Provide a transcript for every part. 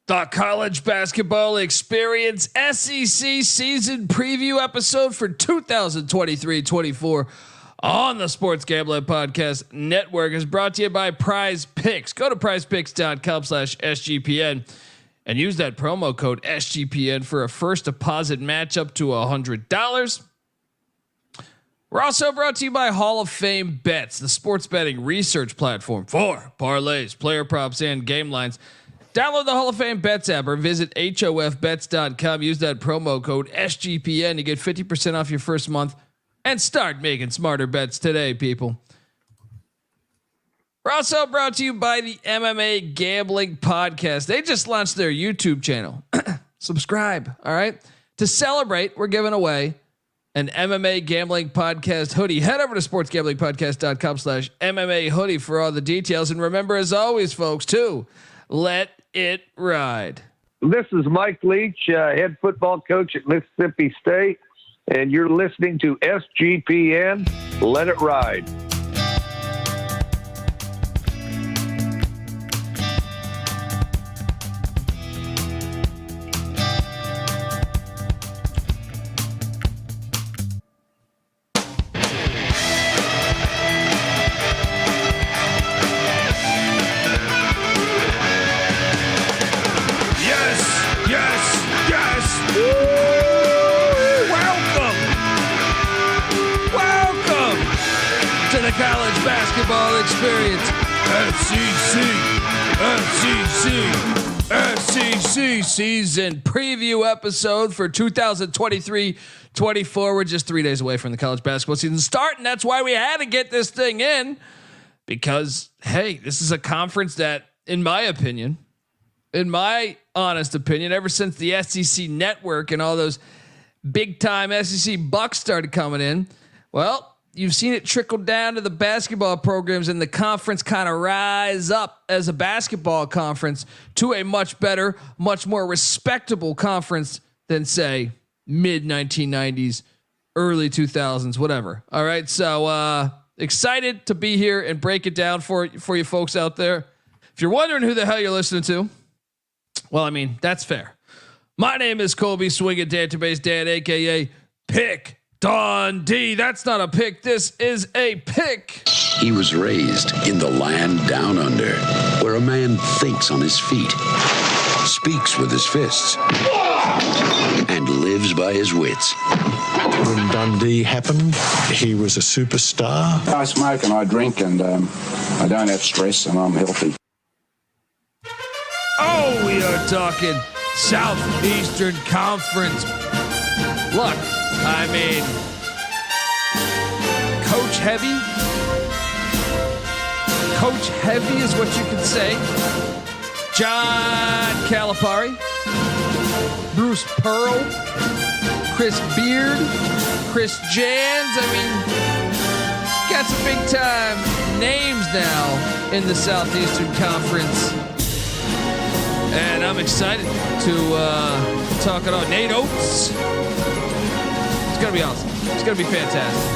The College Basketball Experience SEC season preview episode for 2023-24 on the Sports Gambling Podcast Network is brought to you by Prize Picks. Go to prizepicks.com/SGPN and use that promo code SGPN for a first deposit match up to $100. We're also brought to you by Hall of Fame Bets, the sports betting research platform for parlays, player props, and game lines. Download the Hall of Fame Bets app or visit hofbets.com. Use that promo code SGPN to get 50% off your first month and start making smarter bets today, people. We're also brought to you by the MMA Gambling Podcast. They just launched their YouTube channel. Subscribe, all right? To celebrate, we're giving away an MMA Gambling Podcast hoodie. Head over to sportsgamblingpodcast.com/MMA hoodie for all the details. And remember, as always, folks, too, let it ride. This is Mike Leach, head football coach at Mississippi State, and you're listening to SGPN. Let it ride. College Basketball Experience SEC season preview episode for 2023-24. We're just 3 days away from the college basketball season starting. That's why we had to get this thing in, because hey, this is a conference that, in my honest opinion, ever since the SEC network and all those big time SEC bucks started coming in, well, you've seen it trickle down to the basketball programs, and the conference kind of rise up as a basketball conference to a much better, much more respectable conference than, say, mid 1990s, early 2000s, whatever. All right. So excited to be here and break it down for you folks out there. If you're wondering who the hell you're listening to, well, I mean, that's fair. My name is Colby Swinging Database Dan, AKA Pick Dundee. That's not a pick. This is a pick. He was raised in the land down under, where a man thinks on his feet, speaks with his fists, and lives by his wits. When Dundee happened, he was a superstar. I smoke and I drink, and I don't have stress, and I'm healthy. Oh, we are talking Southeastern Conference. Look, I mean, coach heavy. Coach heavy is what you could say. John Calipari, Bruce Pearl, Chris Beard, Chris Jans. I mean, got some big time names now in the Southeastern Conference. And I'm excited to talk about Nate Oates. It's going to be awesome. It's going to be fantastic.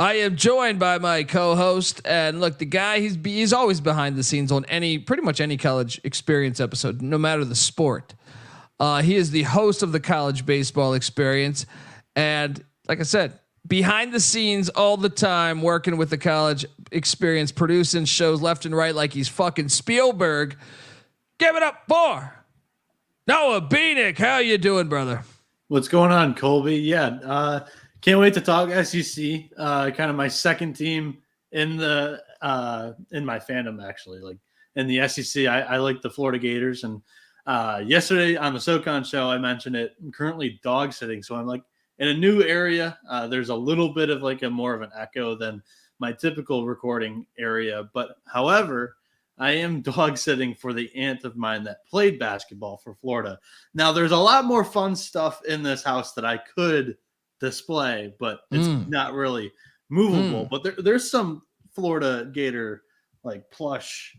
I am joined by my co-host, and look, the guy, he's always behind the scenes on pretty much any college experience episode, no matter the sport. He is the host of the College Baseball Experience, and like I said, behind the scenes all the time, working with the College Experience, producing shows left and right like he's fucking Spielberg. Give it up for Noah Beanick. How you doing, brother? What's going on, Colby? Yeah, can't wait to talk SEC. Kind of my second team in the in my fandom, actually. Like in the SEC, I like the Florida Gators. And yesterday on the SoCon show, I mentioned it. I'm currently dog sitting, so I'm like in a new area. There's a little bit of like a more of an echo than my typical recording area. But however, I am dog sitting for the aunt of mine that played basketball for Florida. Now, there's a lot more fun stuff in this house that I could display, but it's not really movable. But there's some Florida Gator like plush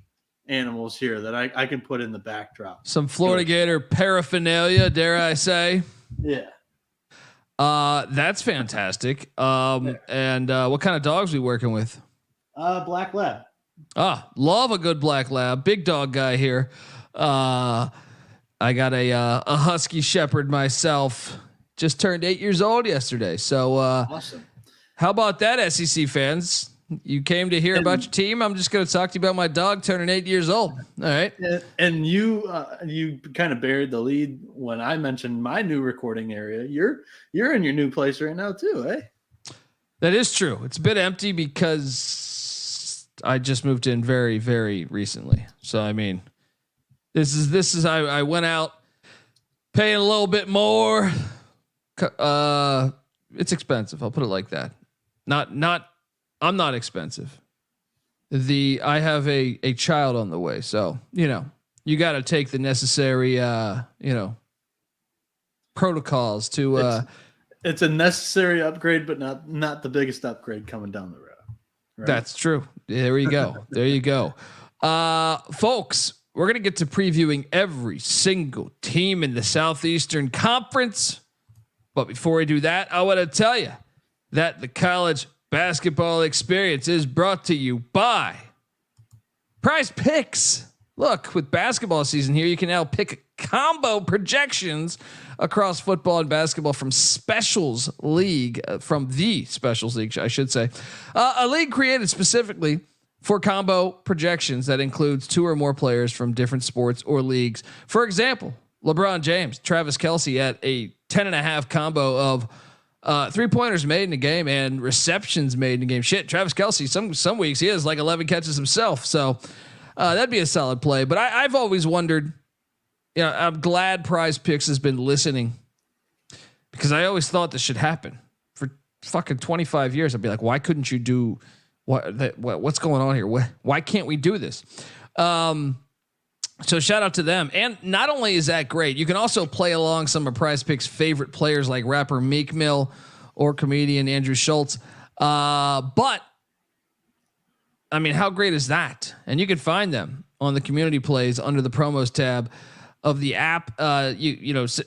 animals here that I can put in the backdrop. Some Florida Gator paraphernalia, dare I say? Yeah. That's fantastic. And what kind of dogs are we working with? Black Lab. Love a good black lab. Big dog guy here. I got a husky shepherd myself. Just turned 8 years old yesterday. So Awesome. how about that, SEC fans? You came to hear about your team. I'm just going to talk to you about my dog turning 8 years old. All right. And you kind of buried the lead when I mentioned my new recording area. You're in your new place right now too, eh? That is true. It's a bit empty because I just moved in very, very recently. So, I mean, this is, I went out paying a little bit more. It's expensive. I'll put it like that. I'm not expensive. I have a child on the way. So, you got to take the necessary, protocols to, it's a necessary upgrade, but not the biggest upgrade coming down the road. Right? That's true. There you go. There you go. Folks, we're going to get to previewing every single team in the Southeastern Conference. But before we do that, I want to tell you that the college basketball experience is brought to you by Prize Picks. Look, with basketball season here, you can now pick combo projections across football and basketball from Specials League, from the Specials League, I should say, a league created specifically for combo projections that includes 2 or more players from different sports or leagues. For example, LeBron James, Travis Kelce at a 10.5 combo of 3-pointers made in a game and receptions made in a game. Shit, Travis Kelce, some weeks he has like 11 catches himself. So that'd be a solid play. But I've always wondered, I'm glad Prize Picks has been listening, because I always thought this should happen for fucking 25 years. I'd be like, why couldn't you do what's going on here? Why can't we do this? So shout out to them. And not only is that great, you can also play along some of Prize Picks' favorite players like rapper Meek Mill or comedian Andrew Schultz. But I mean, how great is that? And you can find them on the community plays under the promos tab of the app.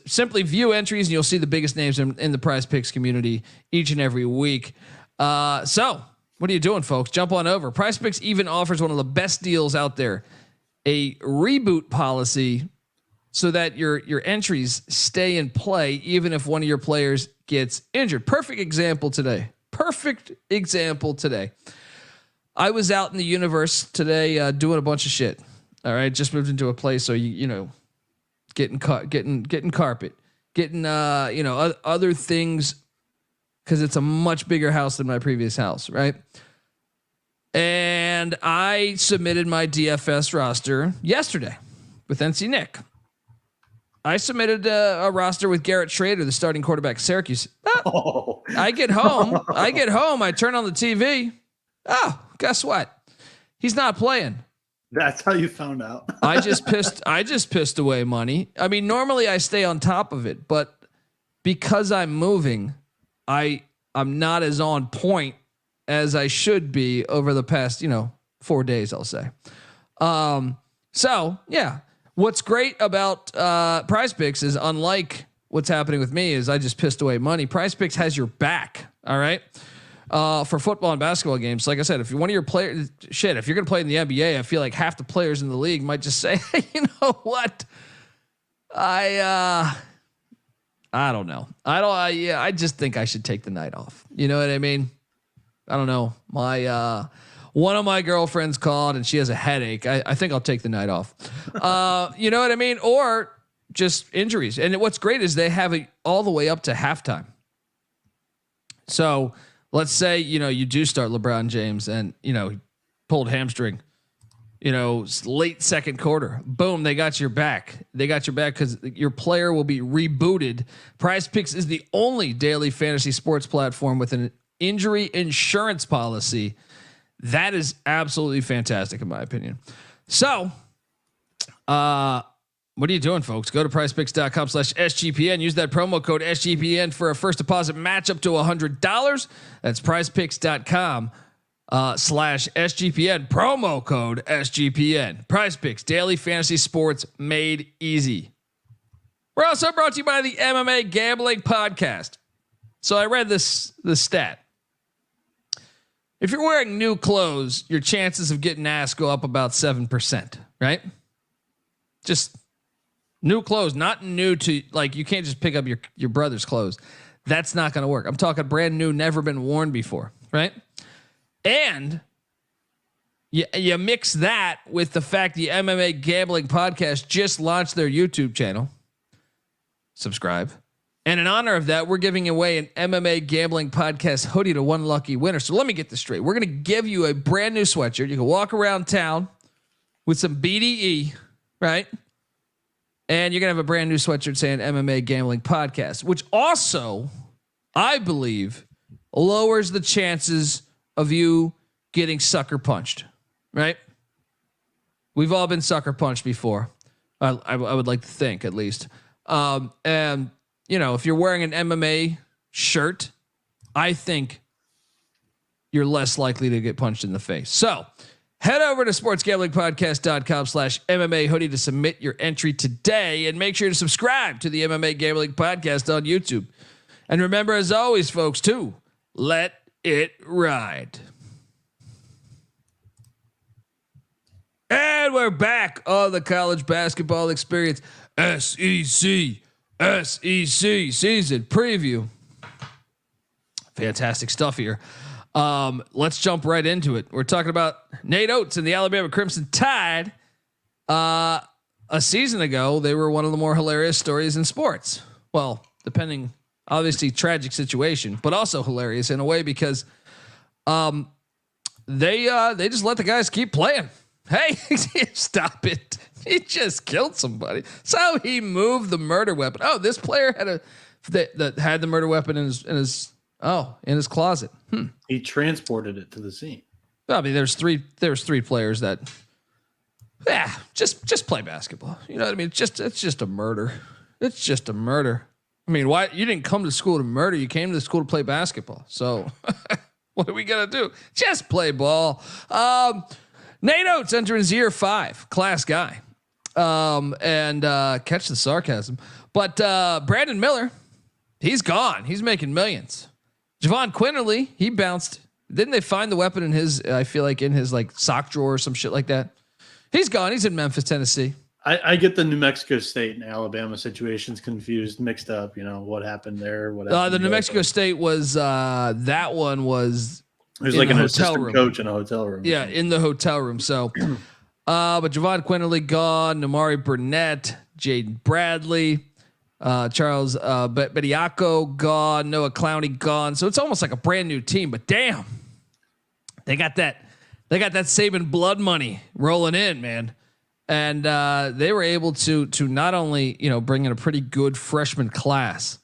Simply view entries and you'll see the biggest names in the Prize Picks community each and every week. So what are you doing, folks? Jump on over. Prize Picks even offers one of the best deals out there, a reboot policy, so that your entries stay in play even if one of your players gets injured. Perfect example today. I was out in the universe today doing a bunch of shit. All right, just moved into a place, so getting carpet, getting other things, because it's a much bigger house than my previous house, right? And I submitted my DFS roster yesterday with NC Nick. I submitted a roster with Garrett Schrader, the starting quarterback at Syracuse. I get home. I turn on the TV. Oh, guess what? He's not playing. That's how you found out. I just pissed away money. I mean, normally I stay on top of it, but because I'm moving, I'm not as on point as I should be over the past, 4 days, I'll say. So yeah, what's great about Prize Picks is, unlike what's happening with me, is I just pissed away money. Prize Picks has your back. All right. For football and basketball games. Like I said, if you're one of your players, if you're going to play in the NBA, I feel like half the players in the league might just say, hey, you know what? I don't know. I just think I should take the night off. You know what I mean? I don't know. One of my girlfriends called and she has a headache. I think I'll take the night off. You know what I mean? Or just injuries. And what's great is they have it all the way up to halftime. So let's say, you do start LeBron James and, he pulled hamstring, late second quarter. Boom, they got your back. They got your back because your player will be rebooted. Prize Picks is the only daily fantasy sports platform with an injury insurance policy. That is absolutely fantastic, in my opinion. So, what are you doing, folks? Go to prizepicks.com/SGPN. Use that promo code SGPN for a first deposit match up to $100. That's prizepicks.com/SGPN. Promo code SGPN. Prize Picks, daily fantasy sports made easy. We're also brought to you by the MMA Gambling Podcast. So I read this stat. If you're wearing new clothes, your chances of getting ass go up about 7%, right? Just New clothes, not new to like you can't just pick up your brother's clothes. That's not going to work. I'm talking brand new, never been worn before, right? And you mix that with the fact the MMA Gambling Podcast just launched their YouTube channel. Subscribe. And in honor of that, we're giving away an MMA Gambling Podcast hoodie to one lucky winner. So let me get this straight. We're going to give you a brand new sweatshirt. You can walk around town with some BDE, right? And you're going to have a brand new sweatshirt saying MMA Gambling Podcast, which also, I believe, lowers the chances of you getting sucker punched, right? We've all been sucker punched before. I would like to think, at least. And, you know, if you're wearing an MMA shirt, I think you're less likely to get punched in the face. So, head over to sportsgamblingpodcast.com/MMA hoodie to submit your entry today, and make sure to subscribe to the MMA Gambling Podcast on YouTube. And remember, as always, folks, to let it ride. And we're back on the college basketball experience SEC season preview. Fantastic stuff here. Let's jump right into it. We're talking about Nate Oates and the Alabama Crimson Tide. A season ago, they were one of the more hilarious stories in sports. Well, depending, obviously, tragic situation, but also hilarious in a way because they just let the guys keep playing. Hey, stop it! He just killed somebody. So he moved the murder weapon. Oh, this player had that had the murder weapon in his closet. He transported it to the scene. I mean, there's three players that, just play basketball. You know what I mean? It's just a murder. It's just a murder. I mean, why you didn't come to school to murder? You came to the school to play basketball. So what are we gonna do? Just play ball. Nate Oates entering his year 5, class guy. And catch the sarcasm. But Brandon Miller, he's gone. He's making millions. Javon Quinterly, he bounced. Didn't they find the weapon in his, I feel like in his like sock drawer or some shit like that? He's gone. He's in Memphis, Tennessee. I get the New Mexico State and Alabama situations confused, mixed up. You know, what happened there? The New Mexico State was, that one was, it was like an assistant coach in a hotel room. Yeah, in the hotel room. So, but Javon Quinterly gone, Namari Burnett, Jaden Bradley, Charles Bediako gone, Noah Clowney gone. So it's almost like a brand new team. But damn, they got that Saban blood money rolling in, man. And they were able to not only bring in a pretty good freshman class,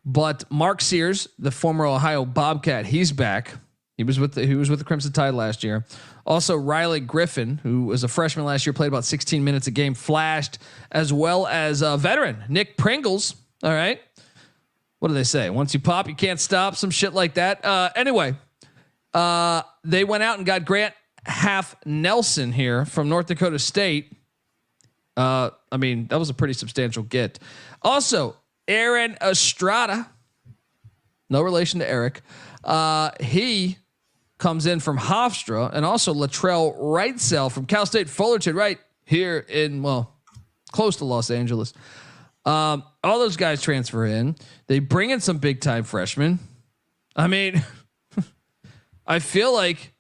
but Mark Sears, the former Ohio Bobcat, he's back. He was with the Crimson Tide last year. Also, Riley Griffin, who was a freshman last year, played about 16 minutes a game, flashed, as well as a veteran, Nick Pringles. All right. What do they say? Once you pop, you can't stop. Some shit like that. Anyway, they went out and got Grant Half Nelson here from North Dakota State. I mean, that was a pretty substantial get. Also, Aaron Estrada, no relation to Eric. He comes in from Hofstra, and also Latrell Wrightsell from Cal State Fullerton, right here in, close to Los Angeles. All those guys transfer in. They bring in some big time freshmen. I mean, I feel like,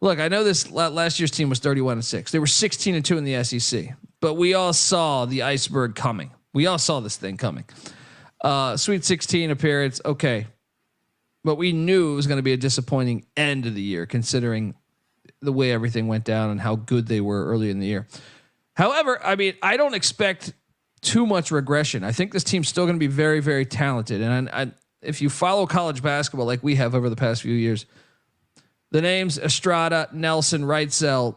look, I know this last year's team was 31-6. They were 16-2 in the SEC, but we all saw the iceberg coming. We all saw this thing coming. Sweet 16 appearance. Okay. But we knew it was going to be a disappointing end of the year, considering the way everything went down and how good they were early in the year. However, I mean, I don't expect too much regression. I think this team's still going to be very, very talented. And if you follow college basketball like we have over the past few years, the names Estrada, Nelson, Wrightsell,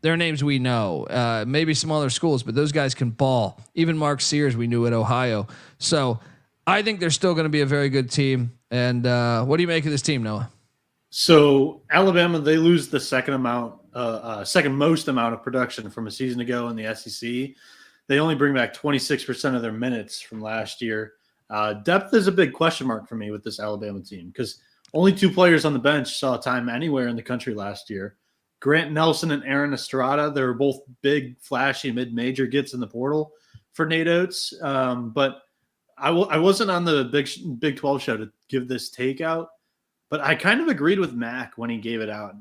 they're names we know. Maybe some other schools, but those guys can ball. Even Mark Sears we knew at Ohio. So I think they're still going to be a very good team. And what do you make of this team, Noah? So Alabama, they lose the second most amount of production from a season ago in the SEC. They only bring back 26% of their minutes from last year. Depth is a big question mark for me with this Alabama team because only 2 players on the bench saw time anywhere in the country last year. Grant Nelson and Aaron Estrada, they were both big, flashy, mid-major gets in the portal. for Nate Oates, but I wasn't on the Big 12 show to give this take out, but I kind of agreed with Mac when he gave it out.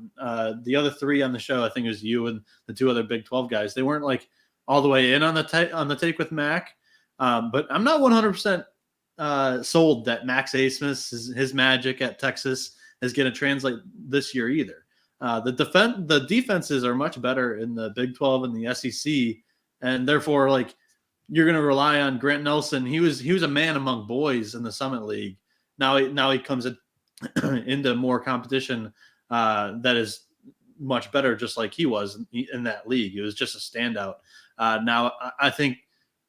The other three on the show, I think it was you and the two other Big 12 guys, they weren't like all the way in on the take with Mac, but I'm not 100% sold that Max Abmas, his magic at Texas, is going to translate this year either. The defenses are much better in the Big 12 and the SEC, and therefore, like, you're going to rely on Grant Nelson. He was a man among boys in the Summit League. Now he comes into more competition that is much better, just like he was in that league. It was just a standout. Now I think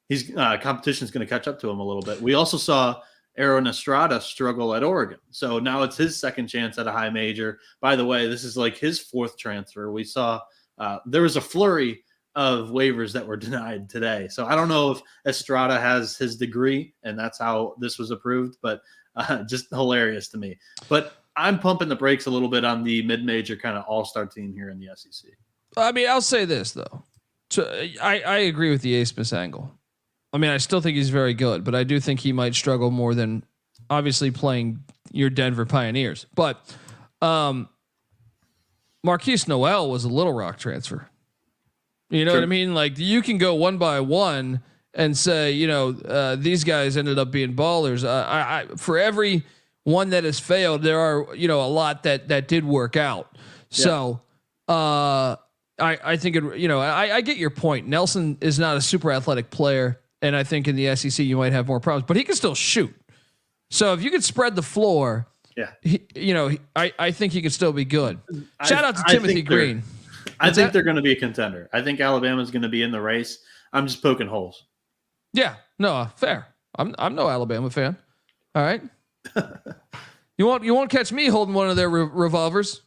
he's competition is going to catch up to him a little bit. We also saw Aaron Estrada struggle at Oregon. So now it's his second chance at a high major. By the way, this is like his fourth transfer. We saw there was a flurry of waivers that were denied today. So I don't know if Estrada has his degree and that's how this was approved, but just hilarious to me. But I'm pumping the brakes a little bit on the mid-major kind of all-star team here in the SEC. I mean, I'll say this, though. So I agree with the Abmas angle. I mean, I still think he's very good, but I do think he might struggle more than obviously playing your Denver Pioneers. But Marquise Noel was a Little Rock transfer. You know what I mean? Like, you can go one by one and say, these guys ended up being ballers. I for every one that has failed, there are, a lot that did work out. Yeah. So I think I get your point. Nelson is not a super athletic player, and I think in the SEC you might have more problems, but he can still shoot. So if you could spread the floor, I think he could still be good. Shout out to Timothy Green. I think they're going to be a contender. I think Alabama's going to be in the race. I'm just poking holes. Yeah, no, fair. I'm no Alabama fan. All right. You won't catch me holding one of their revolvers.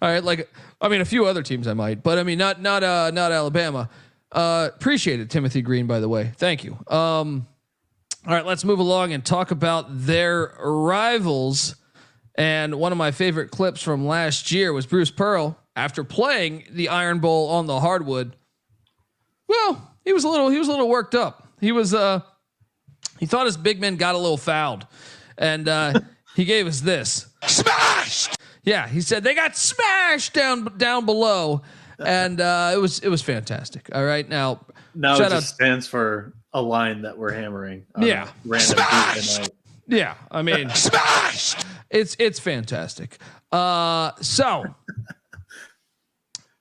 All right, a few other teams I might, but I mean not Alabama. Appreciate it, Timothy Green, by the way. Thank you. All right, let's move along and talk about their rivals. And one of my favorite clips from last year was Bruce Pearl after playing the Iron Bowl on the hardwood. Well, he was a little worked up. He thought his big men got a little fouled, and he gave us this. Smashed. Yeah, he said they got smashed down below, and it was fantastic. All right, now it just stands for a line that we're hammering. Yeah, smashed. Yeah, I mean, smashed. It's fantastic. So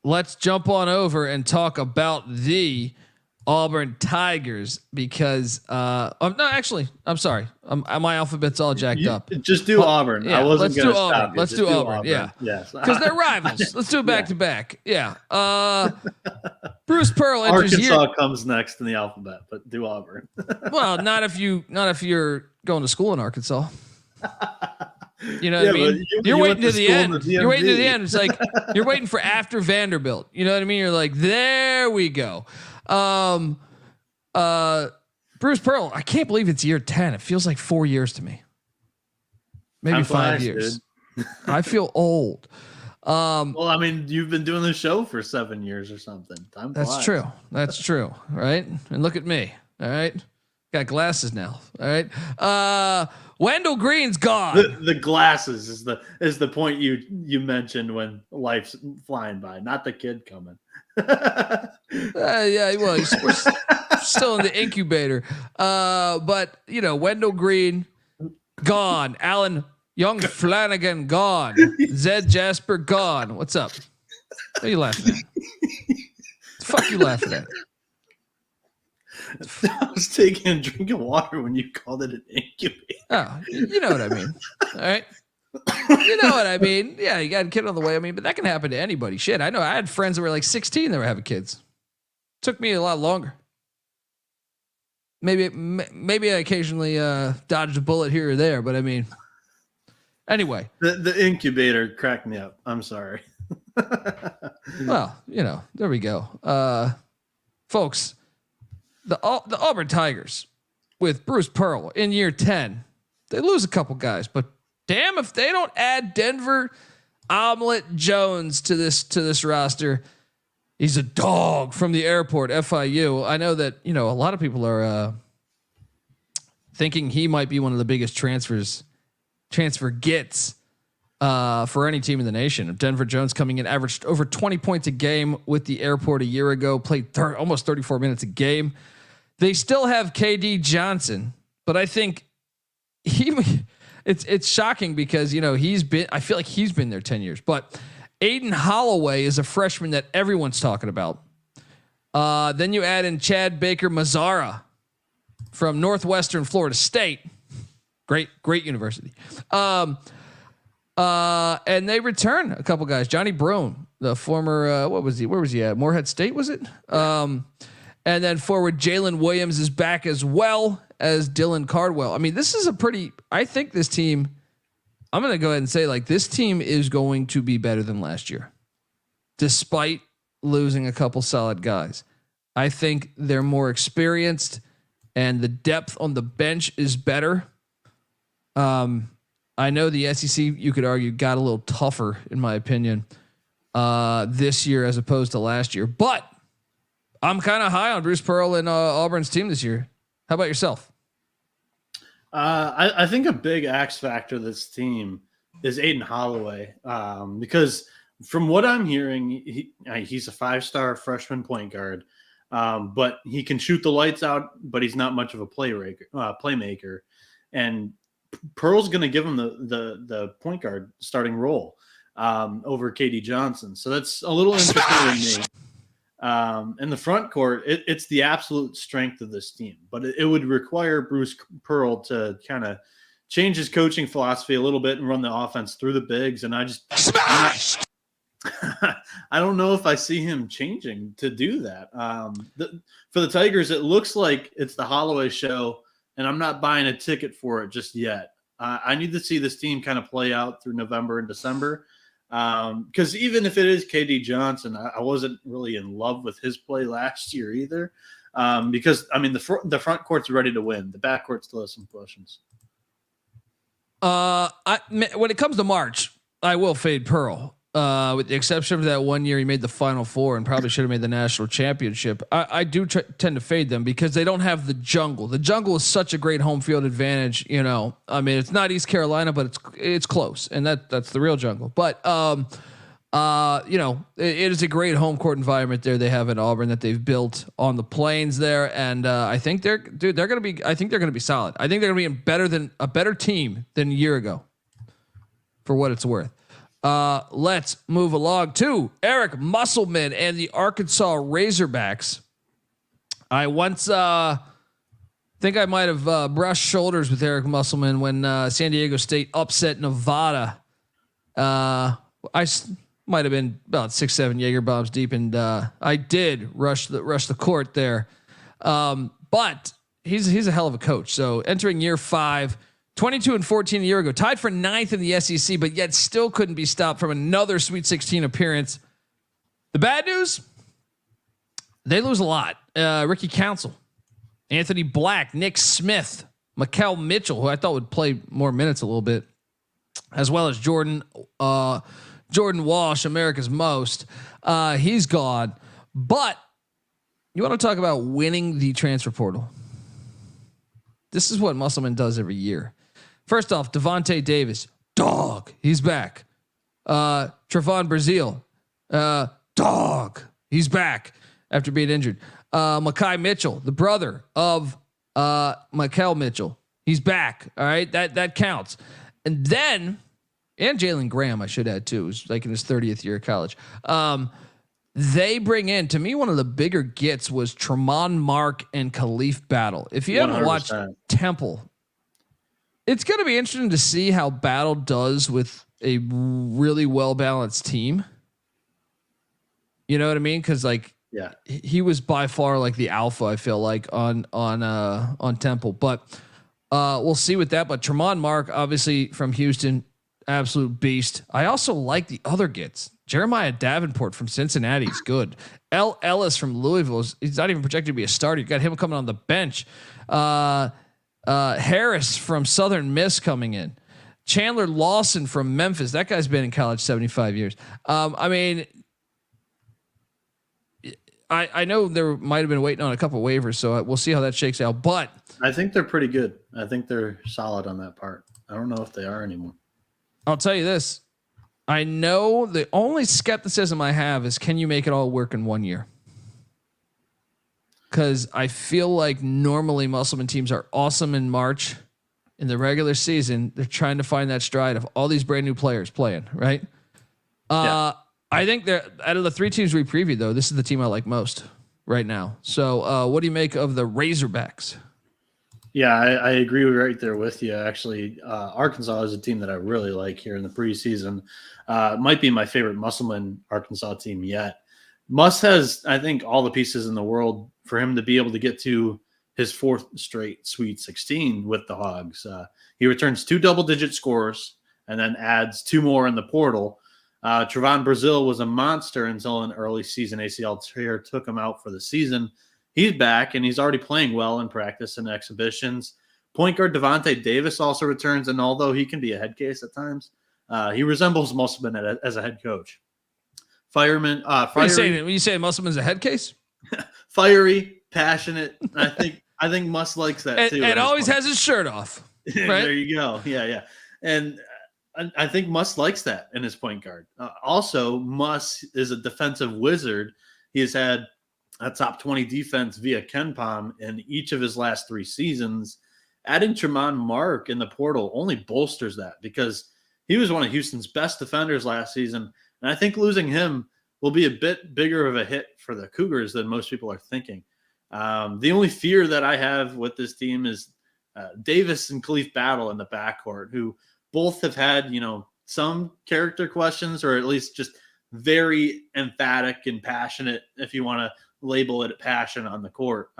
let's jump on over and talk about the Auburn Tigers because I'm sorry. My alphabet's all jacked up. Just do Auburn. Yeah, I wasn't let's do Auburn. Let's do Auburn. Yeah. Yes. Because they're rivals. Let's do it back to back. Yeah. Bruce Pearl enters Arkansas comes next in the alphabet, but do Auburn. Well, not if you're going to school in Arkansas. You know what I mean? You're waiting to the end. You're waiting to the end. It's like you're waiting for after Vanderbilt. You know what I mean? You're like, there we go. Bruce Pearl, I can't believe it's year 10. It feels like 4 years to me. Maybe 5 years. I feel old. Well, I mean, you've been doing this show for 7 years or something. Time flies. That's true. That's true. Right. And look at me. All right. Got glasses now. All right. Wendell Green's gone. The glasses is the point you mentioned when life's flying by, not the kid coming. Yeah, well, we're still in the incubator. But Wendell Green gone. Alan Young Flanagan gone. Zed Jasper gone. What's up? What are you laughing at? The fuck you laughing at? I was taking a drink of water when you called it an incubator. Oh, you know what I mean. All right. You know what I mean? Yeah, you got a kid on the way. I mean, but that can happen to anybody. Shit, I know. I had friends that were like 16 that were having kids. Took me a lot longer. Maybe I occasionally dodged a bullet here or there, but I mean, anyway. The incubator cracked me up. I'm sorry. Well, there we go. Folks, the Auburn Tigers with Bruce Pearl in year 10, they lose a couple guys, but damn if they don't add Denver Omelet Jones to this roster. He's a dog from the airport, FIU. I know that, a lot of people are thinking he might be one of the biggest transfer gets for any team in the nation. Denver Jones coming in, averaged over 20 points a game with the airport a year ago, played almost 34 minutes a game. They still have KD Johnson, but I think it's shocking because, I feel like he's been there 10 years, but Aiden Holloway is a freshman that everyone's talking about. Then you add in Chad Baker Mazzara from Northwestern Florida State. Great university. And they return a couple guys. Johnny Broome, the former, where was he at? Morehead State, was it? And then forward Jalen Williams is back as well as Dylan Cardwell. I mean, this is I think this team, I'm going to go ahead and say this team is going to be better than last year, despite losing a couple solid guys. I think they're more experienced and the depth on the bench is better. I know the SEC, you could argue, got a little tougher in my opinion, this year as opposed to last year, but I'm kind of high on Bruce Pearl and Auburn's team this year. How about yourself? I think a big X factor of this team is Aiden Holloway, because from what I'm hearing, he's a 5-star freshman point guard, but he can shoot the lights out, but he's not much of a playmaker. And Pearl's going to give him the point guard starting role over KD Johnson. So that's a little interesting to me. In the front court, it's the absolute strength of this team, but it would require Bruce Pearl to kind of change his coaching philosophy a little bit and run the offense through the bigs. And I don't know if I see him changing to do that. For the Tigers, it looks like it's the Holloway show, and I'm not buying a ticket for it just yet. I need to see this team kind of play out through November and December. Because even if it is KD Johnson, I wasn't really in love with his play last year either. Because the front court's ready to win. The back court still has some questions. When it comes to March, I will fade Pearl. With the exception of that 1 year he made the Final Four and probably should have made the national championship. I do tend to fade them because they don't have the jungle. The jungle is such a great home field advantage. It's not East Carolina, but it's close, and that's the real jungle. But it is a great home court environment there they have at Auburn that they've built on the plains there, and I think they're going to be. I think they're going to be solid. I think they're going to be a better team than a year ago, for what it's worth. Let's move along to Eric Musselman and the Arkansas Razorbacks. I once think I might have brushed shoulders with Eric Musselman when San Diego State upset Nevada. I might have been about 6-7 Jaeger bombs deep, and I did rush the court there. But he's a hell of a coach. So entering year 5. 22-14 a year ago, tied for 9th in the SEC, but yet still couldn't be stopped from another Sweet 16 appearance. The bad news, they lose a lot. Ricky Council, Anthony Black, Nick Smith, Mikal Mitchell, who I thought would play more minutes a little bit, as well as Jordan Walsh, America's most. He's gone. But you want to talk about winning the transfer portal? This is what Musselman does every year. First off, Devontae Davis, dog, he's back. Trevon Brazile, dog, he's back after being injured. Makai Mitchell, the brother of Mikal Mitchell, he's back. All right, that counts. And Jalen Graham, I should add too, who's like in his 30th year of college. They bring in, to me, one of the bigger gets was Tremont Mark and Khalif Battle. If you haven't watched Temple, it's going to be interesting to see how Battle does with a really well-balanced team. You know what I mean? Because he was by far like the alpha, I feel like, on Temple. But we'll see with that. But Tremont Mark, obviously from Houston, absolute beast. I also like the other gets. Jeremiah Davenport from Cincinnati is good. L. Ellis from Louisville, he's not even projected to be a starter. You got him coming on the bench. Harris from Southern Miss coming in. Chandler Lawson from Memphis. That guy's been in college 75 years. I know there might have been waiting on a couple waivers, so we'll see how that shakes out. But I think they're pretty good. I think they're solid on that part. I don't know if they are anymore. I'll tell you this. I know the only skepticism I have is, can you make it all work in 1 year? Because I feel like normally Musselman teams are awesome in March. In the regular season, they're trying to find that stride of all these brand new players playing, right? Yeah. I think that out of the 3 teams we previewed, though, this is the team I like most right now. So what do you make of the Razorbacks? Yeah, I agree right there with you. Actually, Arkansas is a team that I really like here in the preseason. Might be my favorite Musselman Arkansas team yet. Muss has, I think, all the pieces in the world for him to be able to get to his 4th straight Sweet 16 with the Hogs. He returns 2 double-digit scores and then adds 2 more in the portal. Trevon Brazil was a monster until an early season ACL tear took him out for the season. He's back, and he's already playing well in practice and exhibitions. Point guard Devontae Davis also returns, and although he can be a head case at times, he resembles Musselman as a head coach. When you say Musselman's a head case? Fiery, passionate. I think Muss likes that too. And always has his shirt off. Right? There you go. Yeah. And I think Muss likes that in his point guard. Also, Muss is a defensive wizard. He has had a top 20 defense via KenPom in each of his last 3 seasons. Adding Tremont Mark in the portal only bolsters that because he was one of Houston's best defenders last season. And I think losing him will be a bit bigger of a hit for the Cougars than most people are thinking. The only fear that I have with this team is Davis and Khalif Battle in the backcourt, who both have had, some character questions, or at least just very emphatic and passionate, if you want to label it passion on the court.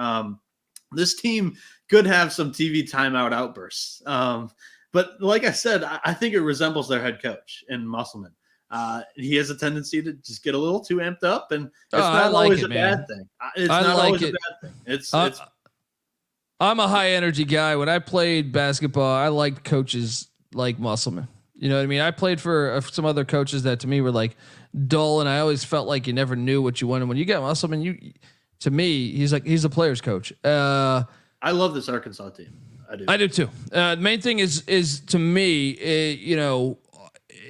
This team could have some TV timeout outbursts. But like I said, I think it resembles their head coach in Musselman. He has a tendency to just get a little too amped up, and it's not always a bad thing. It's not always a bad thing. I'm a high energy guy. When I played basketball, I liked coaches like Musselman. You know what I mean? I played for some other coaches that to me were like dull, and I always felt like you never knew what you wanted. When you get Musselman, to me, he's a player's coach. I love this Arkansas team. I do too. The main thing is to me,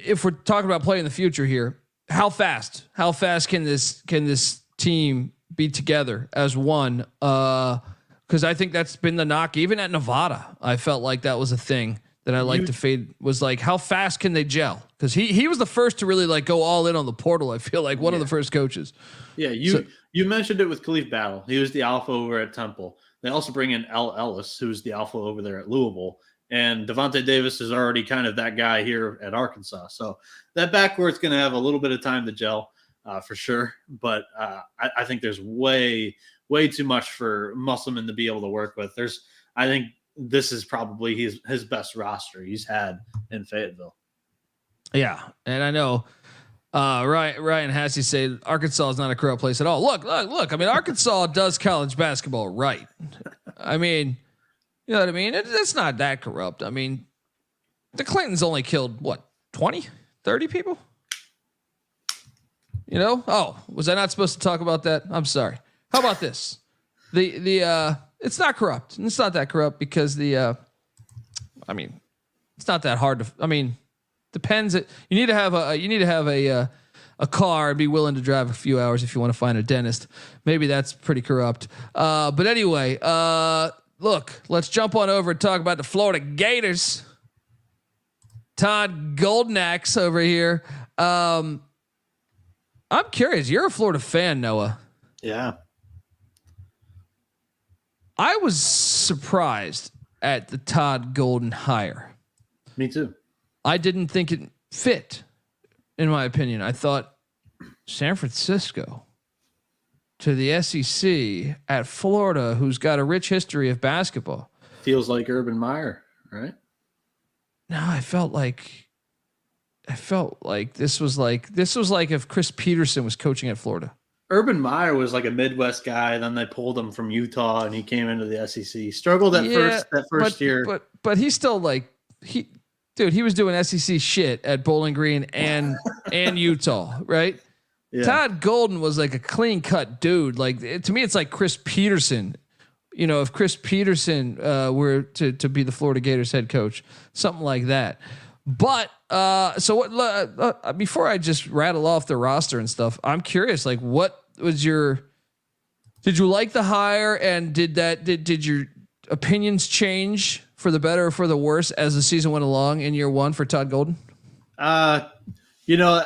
if we're talking about playing the future here, how fast can this team be together as one? Because I think that's been the knock. Even at Nevada, I felt like that was a thing that I like to fade, was like, how fast can they gel? Because he was the first to really like go all in on the portal. I feel like one of the first coaches. Yeah, you mentioned it with Khalif Battle. He was the alpha over at Temple. They also bring in L. Ellis, who's the alpha over there at Louisville. And Devontae Davis is already kind of that guy here at Arkansas. So that backcourt's going to have a little bit of time to gel for sure. But I think there's way too much for Musselman to be able to work with. I think this is probably his best roster he's had in Fayetteville. Yeah, and I know Ryan Hassey said Arkansas is not a corrupt place at all. Look. I mean, Arkansas does college basketball right. I mean, you know what I mean? It's not that corrupt. I mean, the Clintons only killed, 20, 30 people? Oh, was I not supposed to talk about that? I'm sorry. How about this? It's not corrupt. It's not that corrupt because it's not that hard to, depends. You need to have a car and be willing to drive a few hours if you want to find a dentist. Maybe that's pretty corrupt. But anyway, look, let's jump on over and talk about the Florida Gators. Todd Goldenax over here. I'm curious. You're a Florida fan, Noah. Yeah. I was surprised at the Todd Golden hire. Me too. I didn't think it fit, in my opinion. I thought San Francisco to the SEC at Florida, who's got a rich history of basketball. Feels like Urban Meyer, right? No, I felt like this was like if Chris Peterson was coaching at Florida. Urban Meyer was like a Midwest guy. Then they pulled him from Utah, and he came into the SEC. Struggled that first year, but he's still like he was doing SEC shit at Bowling Green and Utah, right? Yeah. Todd Golden was like a clean cut dude. Like to me, it's like Chris Peterson. You know, if Chris Peterson were to be the Florida Gators head coach, something like that. But so what? Before I just rattle off the roster and stuff, I'm curious. Like, what was your? Did you like the hire, and did your opinions change for the better or for the worse as the season went along in year one for Todd Golden? You know,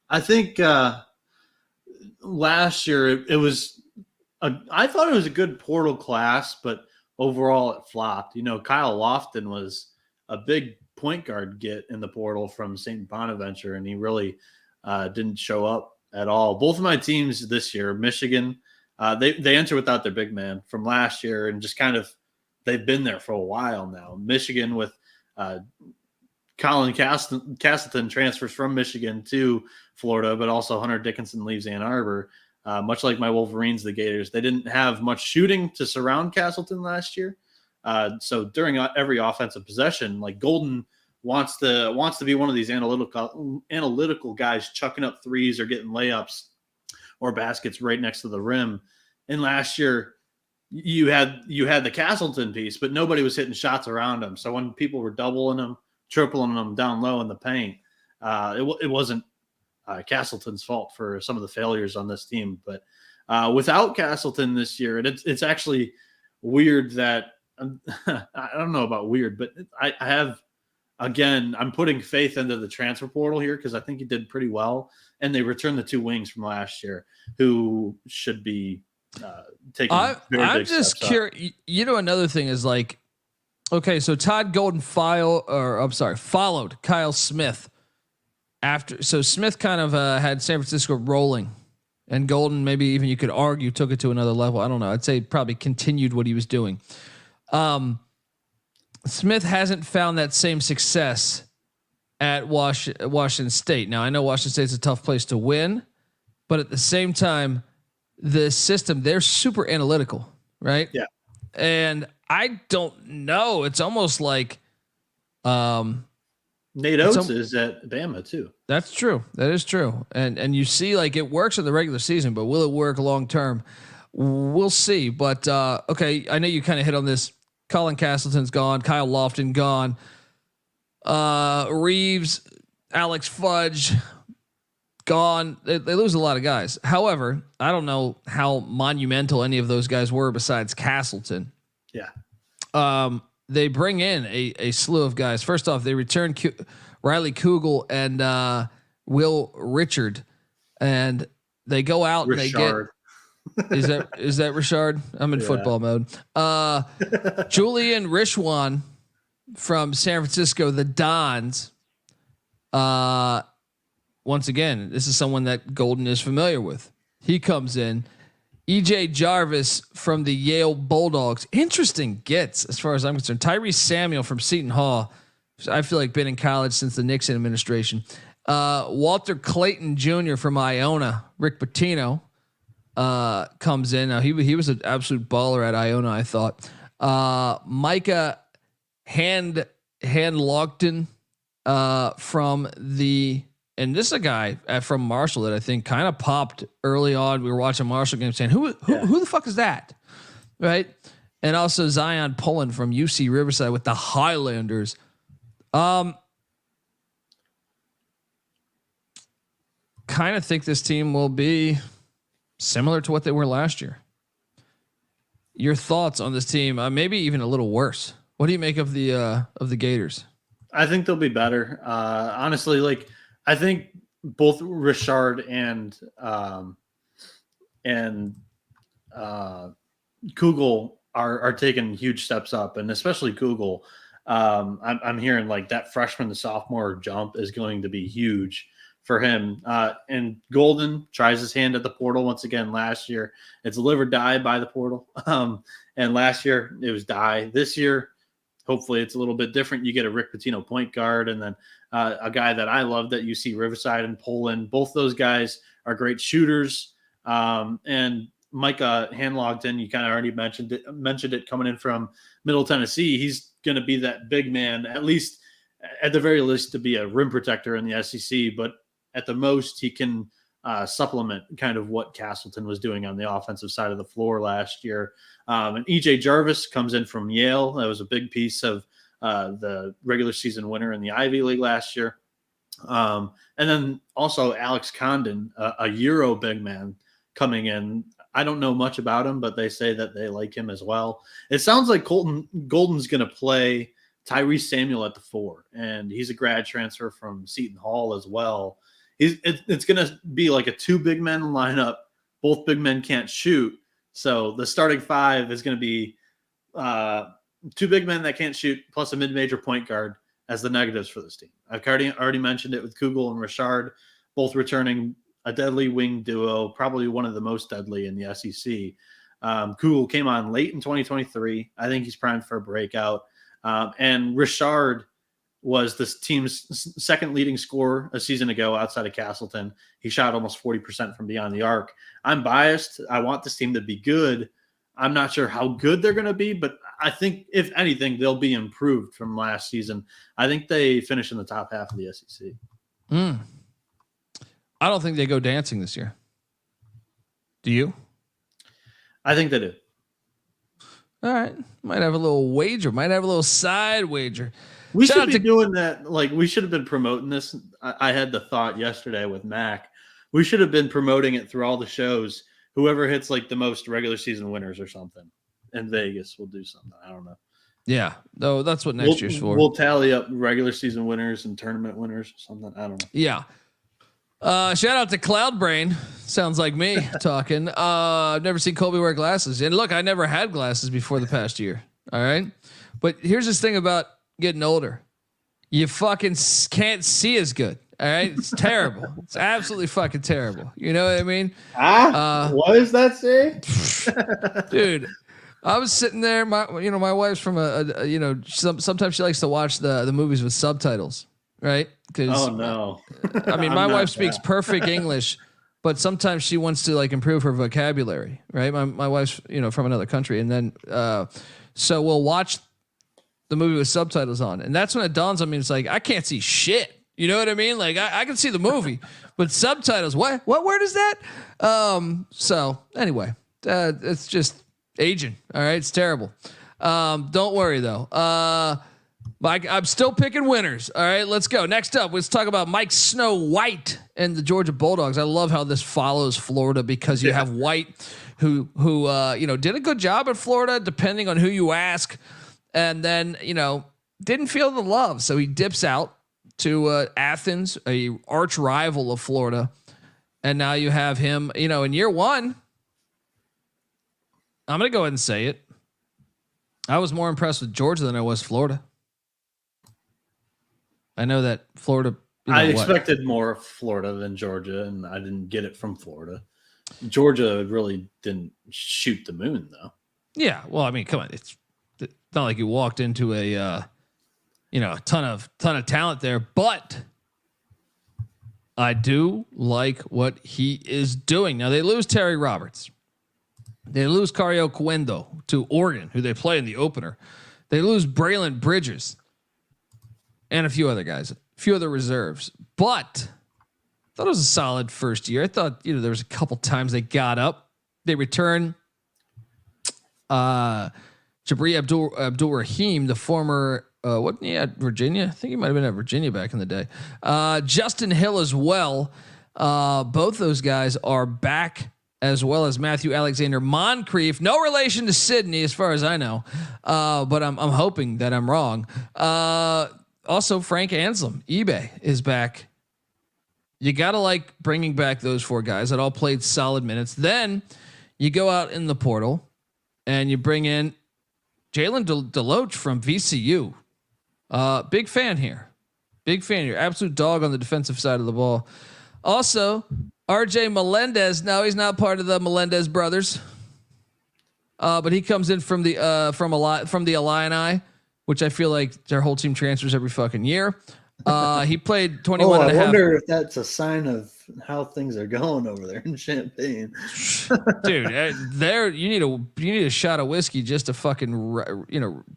I think last year it was. I thought it was a good portal class, but overall it flopped. You know, Kyle Lofton was a big point guard get in the portal from St. Bonaventure, and he really didn't show up at all. Both of my teams this year, Michigan, they enter without their big man from last year, and just kind of they've been there for a while now. Michigan with Colin Castleton transfers from Michigan to Florida, but also Hunter Dickinson leaves Ann Arbor. Much like my Wolverines, the Gators, they didn't have much shooting to surround Castleton last year. So during every offensive possession, like Golden wants to be one of these analytical guys chucking up threes or getting layups or baskets right next to the rim. And last year, you had the Castleton piece, but nobody was hitting shots around him. So when people were doubling him, tripling him down low in the paint, it wasn't Castleton's fault for some of the failures on this team. But without Castleton this year, it's actually weird that I don't know about weird, but I have, again, I'm putting faith into the transfer portal here because I think he did pretty well. And they returned the two wings from last year who should be taking I'm just curious. You know, another thing is like, okay, so Todd Golden followed Kyle Smith after. So Smith kind of had San Francisco rolling, and Golden, maybe even you could argue, took it to another level. I don't know. I'd say probably continued what he was doing. Smith hasn't found that same success at Washington State. Now I know Washington State's a tough place to win, but at the same time, the system, they're super analytical, right? Yeah. And I don't know. It's almost like Nate Oates is at Bama too. That's true. That is true. And you see, like, it works in the regular season, but will it work long term? We'll see. But okay, I know you kind of hit on this. Colin Castleton's gone. Kyle Lofton gone. Reeves, Alex Fudge gone. They lose a lot of guys. However, I don't know how monumental any of those guys were besides Castleton. Yeah. They bring in a slew of guys. First off, they return Riley Kugel and Will Richard, and they go out Richard. and they get. Is that Richard? I'm in football mode. Julian Rishwan from San Francisco, the Dons. Once again, this is someone that Golden is familiar with. He comes in. EJ Jarvis from the Yale Bulldogs. Interesting gets as far as I'm concerned. Tyrese Samuel from Seton Hall. I feel like been in college since the Nixon administration. Walter Clayton Jr. from Iona. Rick Pitino comes in. Now he was an absolute baller at Iona, I thought. Micah Handlogton from the. And this is a guy from Marshall that I think kind of popped early on. We were watching Marshall games saying, who the fuck is that? Right. And also Zion Pullen from UC Riverside with the Highlanders. Kind of think this team will be similar to what they were last year. Your thoughts on this team? Maybe even a little worse. What do you make of the Gators? I think they'll be better. Honestly, like, I think both Richard and Kugel are taking huge steps up, and especially Kugel. I'm hearing like that freshman to sophomore jump is going to be huge for him. And Golden tries his hand at the portal once again last year. It's live or die by the portal. And last year it was die. This year, hopefully it's a little bit different. You get a Rick Pitino point guard, and then a guy that I love that you see Riverside and Poland. Both those guys are great shooters. And Micah Handlogton, you kind of already mentioned it coming in from Middle Tennessee. He's going to be that big man, at the very least, to be a rim protector in the SEC. But at the most, he can supplement kind of what Castleton was doing on the offensive side of the floor last year. And EJ Jarvis comes in from Yale. That was a big piece of the regular season winner in the Ivy League last year. And then also Alex Condon, a Euro big man coming in. I don't know much about him, but they say that they like him as well. It sounds like Golden's going to play Tyrese Samuel at the 4, and he's a grad transfer from Seton Hall as well. It's going to be like a 2 big men lineup. Both big men can't shoot. So the starting 5 is going to be 2 big men that can't shoot plus a mid-major point guard as the negatives for this team. I've already mentioned it with Kugel and Richard, both returning a deadly wing duo, probably one of the most deadly in the SEC. Kugel came on late in 2023. I think he's primed for a breakout. And Richard was this team's second leading scorer a season ago outside of Castleton. He shot almost 40% from beyond the arc. I'm biased. I want this team to be good. I'm not sure how good they're going to be, but I think, if anything, they'll be improved from last season. I think they finish in the top half of the SEC. I don't think they go dancing this year. Do you? I think they do. All right. Might have a little wager. Might have a little side wager. We should be doing that. Like, we should have been promoting this. I had the thought yesterday with Mac. We should have been promoting it through all the shows. Whoever hits like the most regular season winners or something in Vegas will do something. I don't know. Yeah. No, that's what next year's for. We'll tally up regular season winners and tournament winners or something. I don't know. Yeah. Shout out to Cloudbrain. Sounds like me talking. I've never seen Colby wear glasses. And look, I never had glasses before the past year. All right. But here's this thing about getting older. You fucking can't see as good. All right. It's terrible. It's absolutely fucking terrible. You know what I mean? What does that say? Dude, I was sitting there. My wife's from sometimes she likes to watch the movies with subtitles. Right? Oh no! I mean, my wife speaks perfect English, but sometimes she wants to like improve her vocabulary. Right? My wife's from another country, and then so we'll watch the movie with subtitles on, and that's when it dawns on me. It's like I can't see shit. You know what I mean? Like I can see the movie, but subtitles. What word is that? So anyway, it's just aging. All right, it's terrible. Don't worry though. Mike, I'm still picking winners. All right, let's go. Next up, let's talk about Mike Snow White and the Georgia Bulldogs. I love how this follows Florida because you have White, who did a good job at Florida, depending on who you ask, and then didn't feel the love, so he dips out to Athens, a arch rival of Florida, and now you have him. In year one, I'm gonna go ahead and say it. I was more impressed with Georgia than I was Florida. I know that Florida. I expected more of Florida than Georgia, and I didn't get it from Florida. Georgia really didn't shoot the moon, though. Yeah, well, I mean, come on, it's not like you walked into a ton of talent there, but I do like what he is doing. Now they lose Terry Roberts, they lose Cario Cuendo to Oregon, who they play in the opener. They lose Braylon Bridges. And a few other guys, a few other reserves. But I thought it was a solid first year. I thought, there was a couple times they got up. They return Jabri Abdul Rahim, the former, wasn't he at Virginia? I think he might have been at Virginia back in the day. Justin Hill as well. Both those guys are back, as well as Matthew Alexander Moncrief. No relation to Sydney, as far as I know. But I'm hoping that I'm wrong. Also, Frank Anselm, eBay, is back. You got to like bringing back those 4 guys that all played solid minutes. Then you go out in the portal and you bring in Jalen Deloach from VCU. Big fan here. Absolute dog on the defensive side of the ball. Also, RJ Melendez. Now he's not part of the Melendez brothers, but he comes in from the Illini, which I feel like their whole team transfers every fucking year. He played 21 and a half. I wonder if that's a sign of how things are going over there in Champaign. Dude, there you need a shot of whiskey just to fucking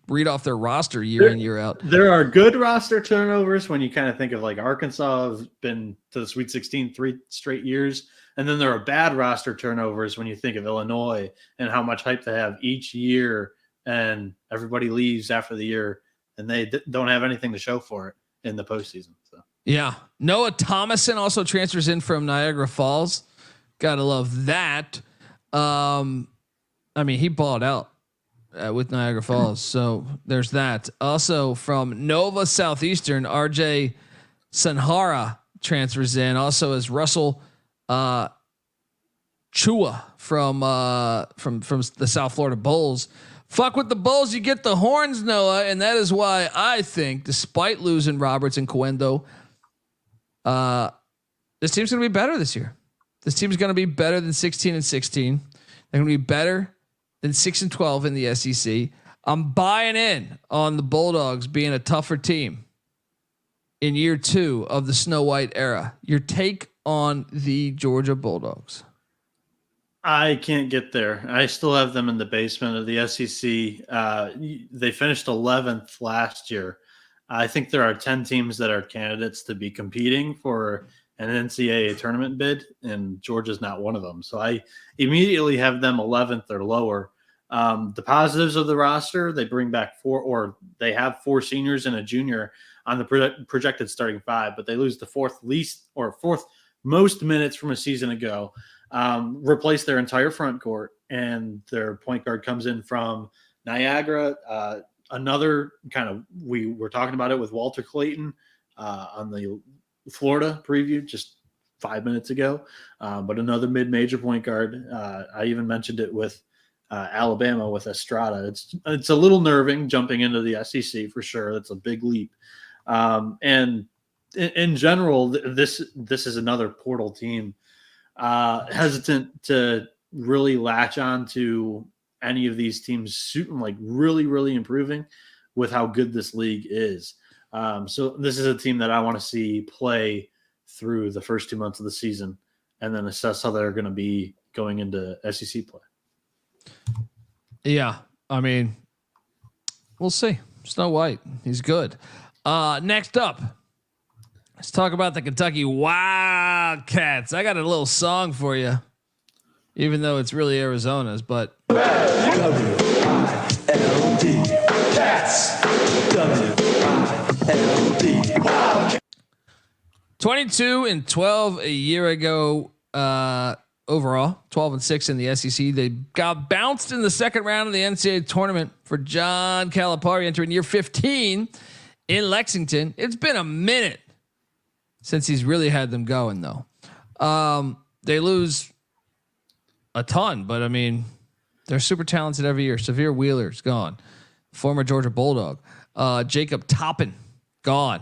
read off their roster year in, year out. There are good roster turnovers when you kind of think of like Arkansas have been to the Sweet 16 3 straight years. And then there are bad roster turnovers when you think of Illinois and how much hype they have each year, and everybody leaves after the year and they don't have anything to show for it in the postseason. So yeah, Noah Thomason also transfers in from Niagara Falls. Gotta love that. I mean, he balled out with Niagara Falls, so there's that. Also from Nova Southeastern, RJ Sanhara transfers in. Also as Russell Chua from the South Florida Bulls. Fuck with the Bulls, you get the horns, Noah, and that is why I think, despite losing Roberts and Coendo, this team's going to be better this year. This team's going to be better than 16-16. They're going to be better than 6-12 in the SEC. I'm buying in on the Bulldogs being a tougher team in year 2 of the Snow White era. Your take on the Georgia Bulldogs? I can't get there. I still have them in the basement of the SEC. They finished 11th last year. I think there are 10 teams that are candidates to be competing for an NCAA tournament bid, and Georgia's not one of them. So I immediately have them 11th or lower. The positives of the roster, they bring back they have 4 seniors and a junior on the projected starting 5, but they lose the fourth most minutes from a season ago. Replace their entire front court, and their point guard comes in from Niagara. Another kind of, we were talking about it with Walter Clayton on the Florida preview just 5 minutes ago, but another mid-major point guard. I even mentioned it with Alabama with Estrada. It's a little nerving jumping into the SEC for sure. That's a big leap. And in general, this is another portal team. Hesitant to really latch on to any of these teams like really, really improving with how good this league is. So this is a team that I want to see play through the first 2 months of the season and then assess how they're going to be going into SEC play. Yeah. I mean, we'll see. Snow White, he's good. Next up, let's talk about the Kentucky Wildcats. I got a little song for you, even though it's really Arizona's, but W-I-L-D Cats. W-I-L-D 22-12 a year ago. Overall, 12-6 in the SEC. They got bounced in the second round of the NCAA tournament for John Calipari entering year 15 in Lexington. It's been a minute since he's really had them going, though. They lose a ton, but I mean, they're super talented every year. Severe Wheeler's gone. Former Georgia Bulldog. Jacob Toppin, gone.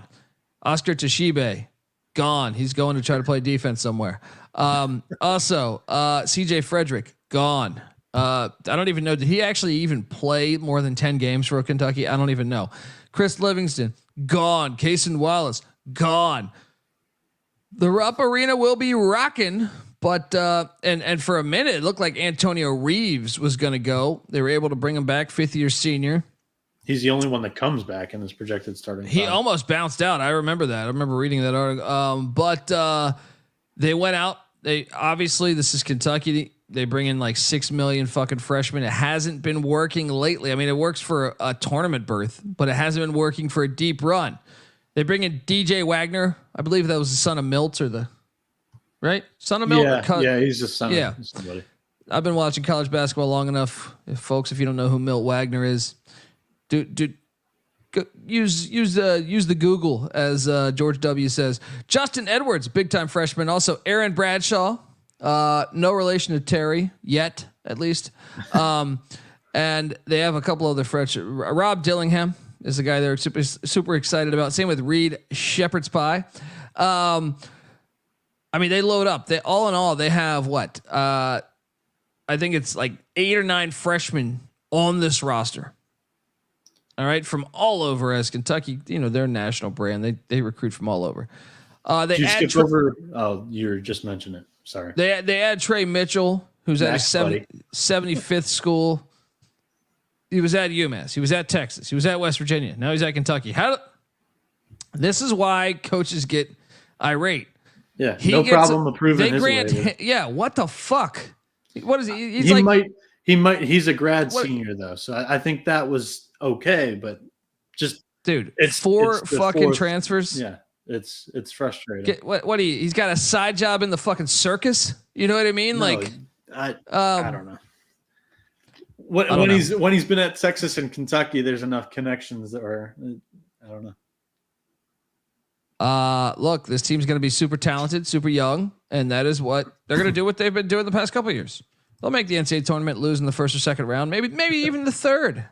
Oscar Toshibe, gone. He's going to try to play defense somewhere. Also, CJ Frederick, gone. I don't even know. Did he actually even play more than 10 games for Kentucky? I don't even know. Chris Livingston, gone. Cason Wallace, gone. The Rupp Arena will be rocking, but and for a minute it looked like Antonio Reeves was going to go. They were able to bring him back, 5th-year senior. He's the only one that comes back in his projected starting. He almost bounced out. I remember that. I remember reading that article. But they went out. They obviously, this is Kentucky. They bring in like 6 million fucking freshmen. It hasn't been working lately. I mean, it works for a tournament berth, but it hasn't been working for a deep run. They bring in DJ Wagner. I believe that was the son of Milt right? Son of Milt. Yeah, he's the son of somebody. I've been watching college basketball long enough, folks. If you don't know who Milt Wagner is, use the Google, as George W says. Justin Edwards, big time freshman. Also Aaron Bradshaw, no relation to Terry yet, at least. And they have a couple other freshmen. Rob Dillingham is the guy they're super excited about. Same with Reed Shepherd's Pie. I mean, they load up. They all in all, they have what? I think it's like 8 or 9 freshmen on this roster. All right, from all over, as Kentucky, they're a national brand. They recruit from all over. Did you skip over? Oh, you're just mentioning it. Sorry. They had Trey Mitchell, who's at his 75th school. He was at UMass. He was at Texas. He was at West Virginia. Now he's at Kentucky. This is why coaches get irate. Yeah, problem approving his waiver. Yeah, what the fuck? What is he? He's a grad senior though, so I think that was okay. But just it's four fucking transfers. Yeah, it's frustrating. He's got a side job in the fucking circus. You know what I mean? No, I don't know. When he's been at Texas and Kentucky, there's enough connections that are, I don't know. Look, this team's going to be super talented, super young, and that is what they're going to do. What they've been doing the past couple of years. They'll make the NCAA tournament, lose in the first or second round, maybe even the third.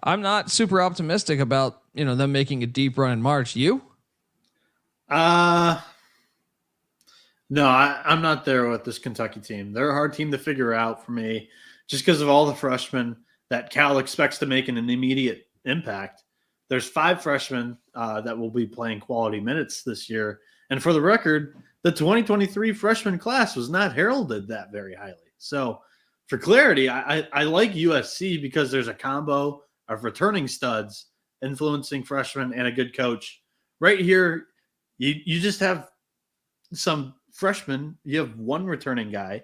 I'm not super optimistic about them making a deep run in March. You? No, I'm not there with this Kentucky team. They're a hard team to figure out for me, just because of all the freshmen that Cal expects to make an immediate impact. There's 5 freshmen that will be playing quality minutes this year. And for the record, the 2023 freshman class was not heralded that very highly. So for clarity, I like USC because there's a combo of returning studs, influencing freshmen, and a good coach. Right here, you just have some freshmen. You have one returning guy.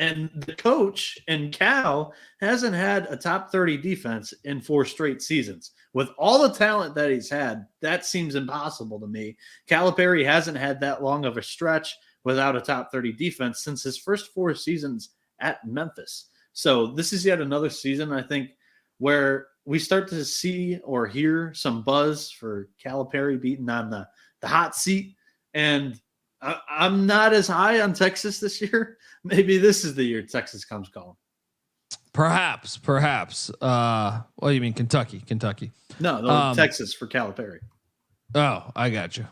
And the coach in Cal hasn't had a top 30 defense in 4 straight seasons. With all the talent that he's had, that seems impossible to me. Calipari hasn't had that long of a stretch without a top 30 defense since his first 4 seasons at Memphis. So this is yet another season, I think, where we start to see or hear some buzz for Calipari beating on the hot seat. And I'm not as high on Texas this year. Maybe this is the year Texas comes calling. Perhaps. What do you mean Kentucky? No, Texas for Calipari. Oh, I got you.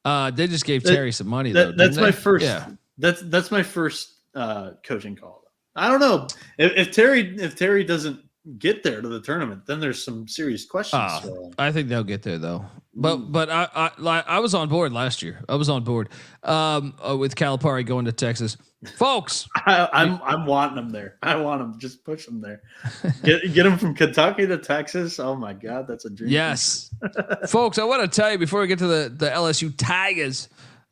They just gave Terry some money though. That's my first. Yeah. That's my first coaching call. I don't know if Terry doesn't get there to the tournament, then there's some serious questions. I think they'll get there though. But I was on board last year. I was on board with Calipari going to Texas, folks. I'm wanting them there. I want them. Just push them there. Get them from Kentucky to Texas. Oh my God, that's a dream. Yes, folks. I want to tell you before we get to the LSU Tigers.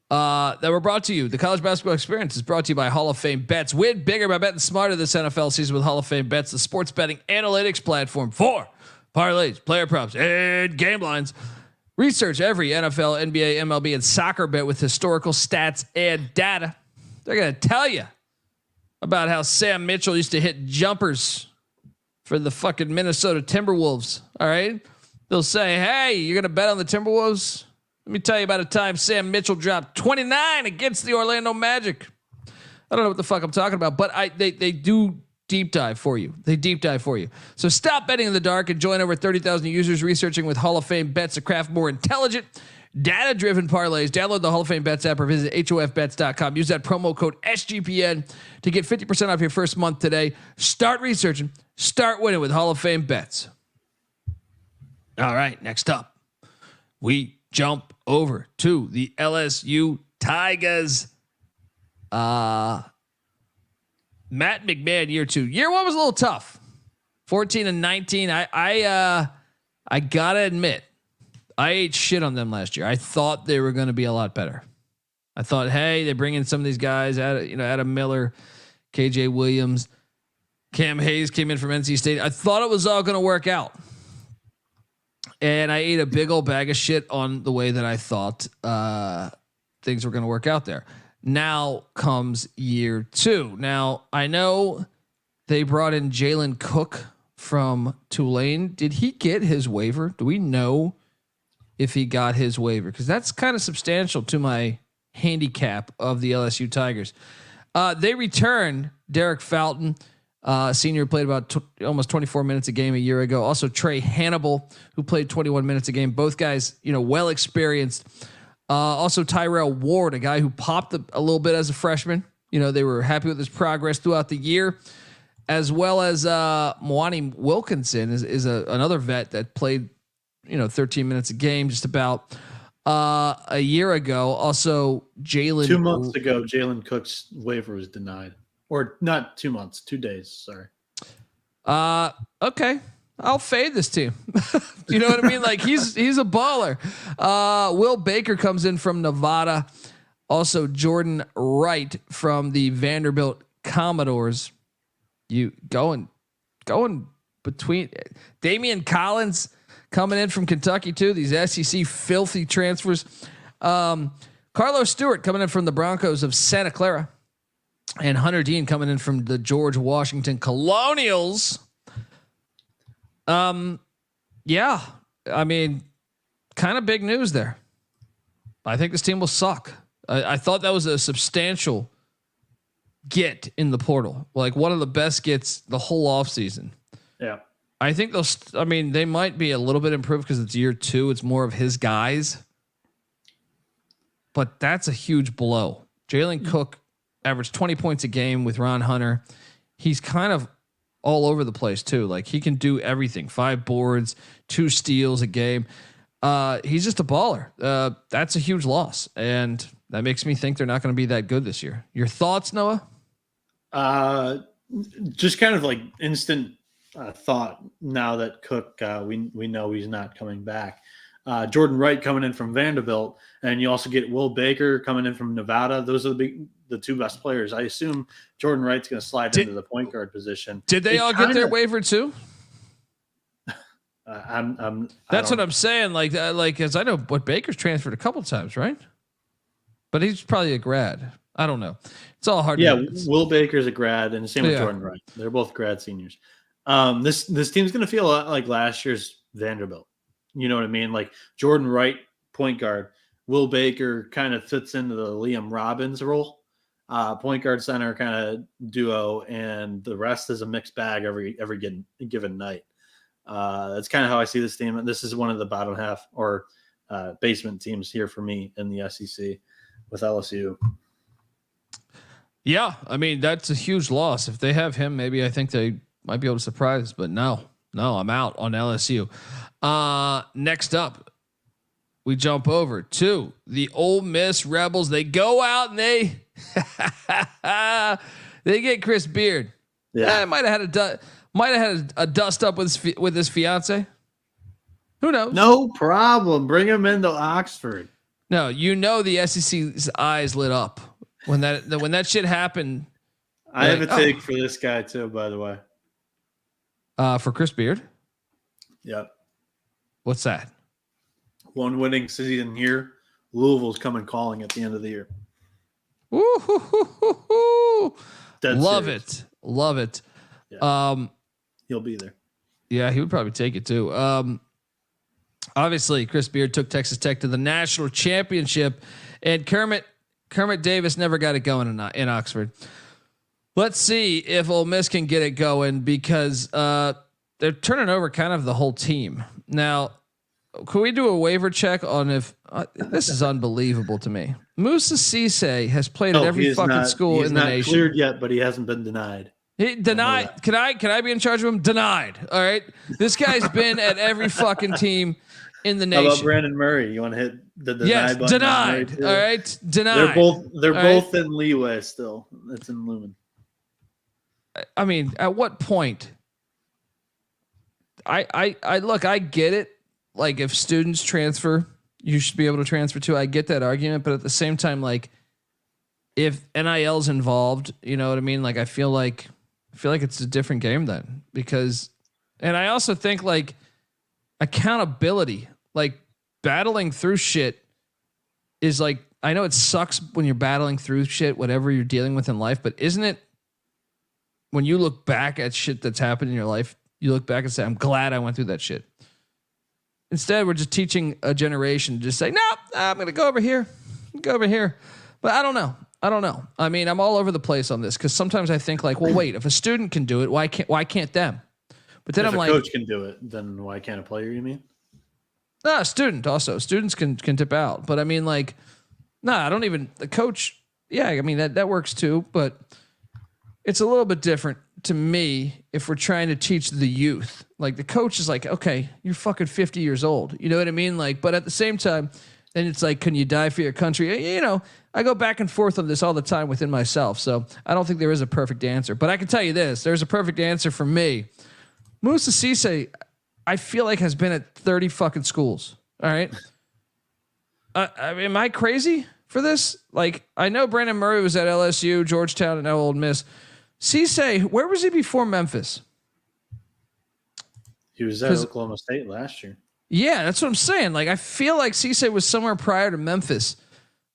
That were brought to you. The college basketball experience is brought to you by Hall of Fame Bets. Win bigger by betting smarter this NFL season with Hall of Fame Bets, the sports betting analytics platform for parlays, player props, and game lines. Research every NFL, NBA, MLB, and soccer bet with historical stats and data. They're going to tell you about how Sam Mitchell used to hit jumpers for the fucking Minnesota Timberwolves. All right. They'll say, hey, you're going to bet on the Timberwolves? Let me tell you about a time Sam Mitchell dropped 29 against the Orlando Magic. I don't know what the fuck I'm talking about, but they do deep dive for you. They deep dive for you. So stop betting in the dark and join over 30,000 users researching with Hall of Fame Bets to craft more intelligent, data-driven parlays. Download the Hall of Fame Bets app or visit HOFBets.com. Use that promo code SGPN to get 50% off your first month today. Start researching. Start winning with Hall of Fame Bets. All right, next up, we jump over to the LSU Tigers. Matt McMahon, year 2. Year 1 was a little tough. 14-19. I gotta admit, I ate shit on them last year. I thought they were going to be a lot better. I thought, hey, they bring in some of these guys, Adam Miller, KJ Williams, Cam Hayes came in from NC State. I thought it was all going to work out. And I ate a big old bag of shit on the way that I thought things were going to work out there. Now comes year 2. Now, I know they brought in Jalen Cook from Tulane. Did he get his waiver? Do we know if he got his waiver? Because that's kind of substantial to my handicap of the LSU Tigers. They returned Derek Fountain, senior, played about almost 24 minutes a game a year ago. Also Trey Hannibal, who played 21 minutes a game. Both guys, well experienced. Also Tyrell Ward, a guy who popped a little bit as a freshman. They were happy with his progress throughout the year, as well as Mwani Wilkinson is another vet that played 13 minutes a game, just about. a year ago. Also, Jalen. 2 months ago, Jalen Cook's waiver was denied. Or not 2 months, 2 days. Sorry. Okay. I'll fade this team. You know what I mean? Like he's a baller. Will Baker comes in from Nevada. Also Jordan Wright from the Vanderbilt Commodores. You going between Damian Collins coming in from Kentucky too. These SEC filthy transfers. Carlos Stewart coming in from the Broncos of Santa Clara, and Hunter Dean coming in from the George Washington Colonials. Yeah, I mean, kind of big news there. I think this team will suck. I thought that was a substantial get in the portal, like one of the best gets the whole offseason. Yeah. I think they might be a little bit improved because it's year 2. It's more of his guys, but that's a huge blow. Jalen Cook averaged 20 points a game with Ron Hunter. He's kind of all over the place too. Like he can do everything. 5 boards, 2 steals a game. He's just a baller. That's a huge loss. And that makes me think they're not going to be that good this year. Your thoughts, Noah? Just kind of like instant thought now that Cook, we know he's not coming back. Jordan Wright coming in from Vanderbilt, and you also get Will Baker coming in from Nevada. Those are the 2 best players. I assume Jordan Wright's going to slide into the point guard position. Did they all get their waiver too? That's what I'm saying. Like, as I know, what Baker's transferred a couple times, right? But he's probably a grad. I don't know. It's all hard. Yeah, Will Baker's a grad, and the same with Jordan Wright. They're both grad seniors. This team's going to feel a lot like last year's Vanderbilt. You know what I mean? Like Jordan Wright, point guard. Will Baker kind of fits into the Liam Robbins role. Point guard center kind of duo, and the rest is a mixed bag every given night. That's kind of how I see this team. This is one of the bottom half or basement teams here for me in the SEC with LSU. Yeah, I mean that's a huge loss. If they have him, maybe I think they might be able to surprise. But no, I'm out on LSU. Next up, we jump over to the Ole Miss Rebels. They go out and they get Chris Beard. Yeah, might have had a dust up with his fiance. Who knows? No problem. Bring him into Oxford. No, the SEC's eyes lit up when that shit happened. I have a take for this guy too, by the way. For Chris Beard. Yep. What's that? 1 winning season here. Louisville's coming calling at the end of the year. Woo-hoo-hoo-hoo-hoo. Love serious. it. Love it. Yeah. He'll be there. Yeah, he would probably take it too. Obviously, Chris Beard took Texas Tech to the national championship, and Kermit Davis never got it going in Oxford. Let's see if Ole Miss can get it going because they're turning over kind of the whole team. Now, can we do a waiver check on if this is unbelievable to me? Musa Cisse has played at every fucking school in the nation. He's not cleared yet, but he hasn't been denied. He denied. Can I be in charge of him? Denied. All right. This guy's been at every fucking team in the nation. How about Brandon Murray? You want to hit the deny button? Denied. All right. Denied. They're both in leeway still. That's in Lumen. I mean, at what point? I look, I get it. Like if students transfer, you should be able to transfer too. I get that argument, but at the same time, like if NIL's involved, you know what I mean? Like I feel like it's a different game then because, and I also think like accountability, like battling through shit is like, I know it sucks when you're battling through shit, whatever you're dealing with in life, but isn't it when you look back at shit that's happened in your life, you look back and say, I'm glad I went through that shit. Instead, we're just teaching a generation to just say, no, I'm going to go over here. But I don't know. I mean, I'm all over the place on this because sometimes I think like, well, wait, if a student can do it, why can't them? But then if I'm like, a coach can do it, then why can't a player? You mean? No, a student also. Students can tip out, but I mean, like, I don't even the coach. Yeah, I mean that works too, but it's a little bit different to me if we're trying to teach the youth. Like the coach is like, okay, you're fucking 50 years old. You know what I mean? Like, but at the same time, And it's like, can you die for your country? You know, I go back and forth on this all the time within myself. So I don't think there is a perfect answer. But I can tell you this: there's a perfect answer for me. Moussa Cisse, I feel like, has been at 30 fucking schools. All right. Am I crazy for this? Like, I know Brandon Murray was at LSU, Georgetown, and now Ole Miss. Cisse, where was he before Memphis? He was at Oklahoma State last year. Yeah, that's what I'm saying. Like, I feel like Cisse was somewhere prior to Memphis,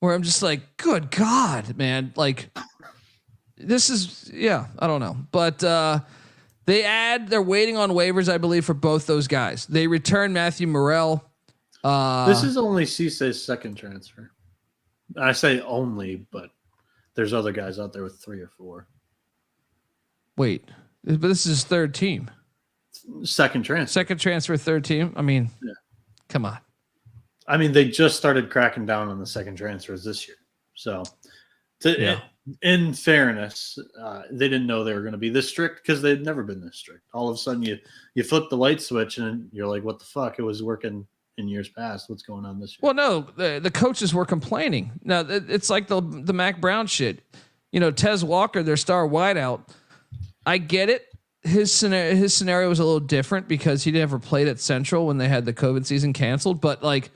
where I'm just like, good God, man. Like, this is, yeah, I don't know. But they're waiting on waivers, I believe, for both those guys. They return Matthew Morrell. This is only Cisse's second transfer. I say only, but there's other guys out there with 3 or 4. Wait, but this is his third team. Second transfer, third team. I mean, Come on. I mean, they just started cracking down on the second transfers this year. So, in fairness, they didn't know they were going to be this strict because they'd never been this strict. All of a sudden, you flip the light switch and you're like, what the fuck? It was working in years past. What's going on this year? Well, no, the coaches were complaining. Now, it's like the Mac Brown shit. You know, Tez Walker, their star wideout. I get it. His scenario was a little different because he never played at Central when they had the COVID season canceled. But like,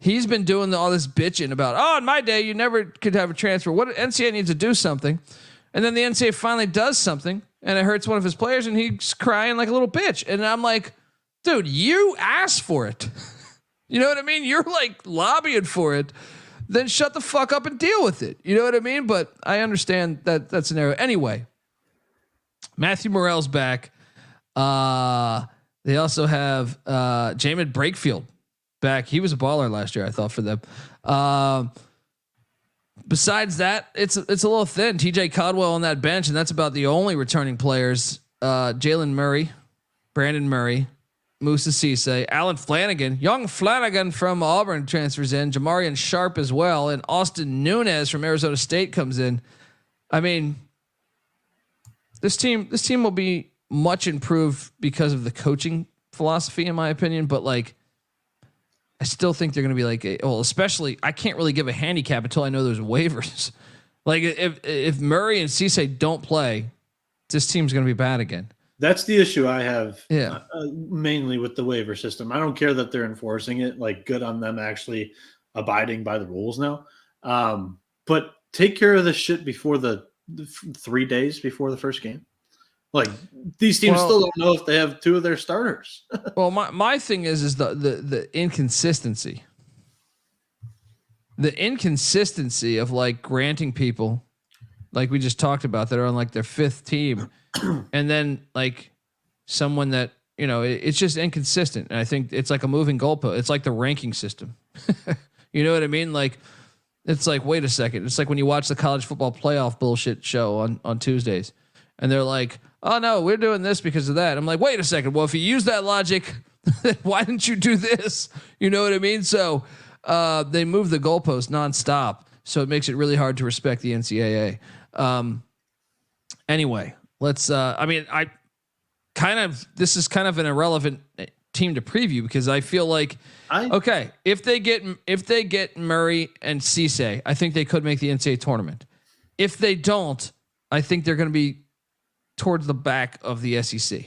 he's been doing all this bitching about, in my day, you never could have a transfer. What NCAA needs to do something. And then the NCAA finally does something and it hurts one of his players and he's crying like a little bitch. And I'm like, dude, you asked for it. You know what I mean? You're like lobbying for it. Then shut the fuck up and deal with it. You know what I mean? But I understand that scenario. Anyway, Matthew Morrell's back. They also have Jamin Brakefield back. He was a baller last year, I thought, for them. Besides that, it's a little thin. TJ Codwell on that bench, and that's about the only returning players. Jalen Murray, Brandon Murray, Moussa Cisse, Alan Flanagan, young Flanagan from Auburn transfers in, Jamarian Sharp as well, and Austin Nunez from Arizona State comes in. I mean, this team will be much improved because of the coaching philosophy, in my opinion. But like, I still think they're going to be like, especially I can't really give a handicap until I know there's waivers. Like if Murray and Cisse don't play, this team's going to be bad again. That's the issue I have. Yeah, mainly with the waiver system. I don't care that they're enforcing it. Like, good on them actually abiding by the rules now. But take care of this shit before the 3 days before the first game. Like, these teams still don't know if they have 2 of their starters. Well, my thing is the inconsistency. The inconsistency of like granting people, like we just talked about, that are on like their 5th team, and then like someone that, you know, it's just inconsistent. And I think it's like a moving goalpost. It's like the ranking system. You know what I mean? Like, it's like, wait a second. It's like when you watch the college football playoff bullshit show on Tuesdays, and they're like, oh no, we're doing this because of that. I'm like, wait a second. Well, if you use that logic, why didn't you do this? You know what I mean? So they move the goalpost nonstop. So it makes it really hard to respect the NCAA. Anyway, let's, this is kind of an irrelevant team to preview because I feel like, if they get Murray and Cisse, I think they could make the NCAA tournament. If they don't, I think they're going to be towards the back of the SEC.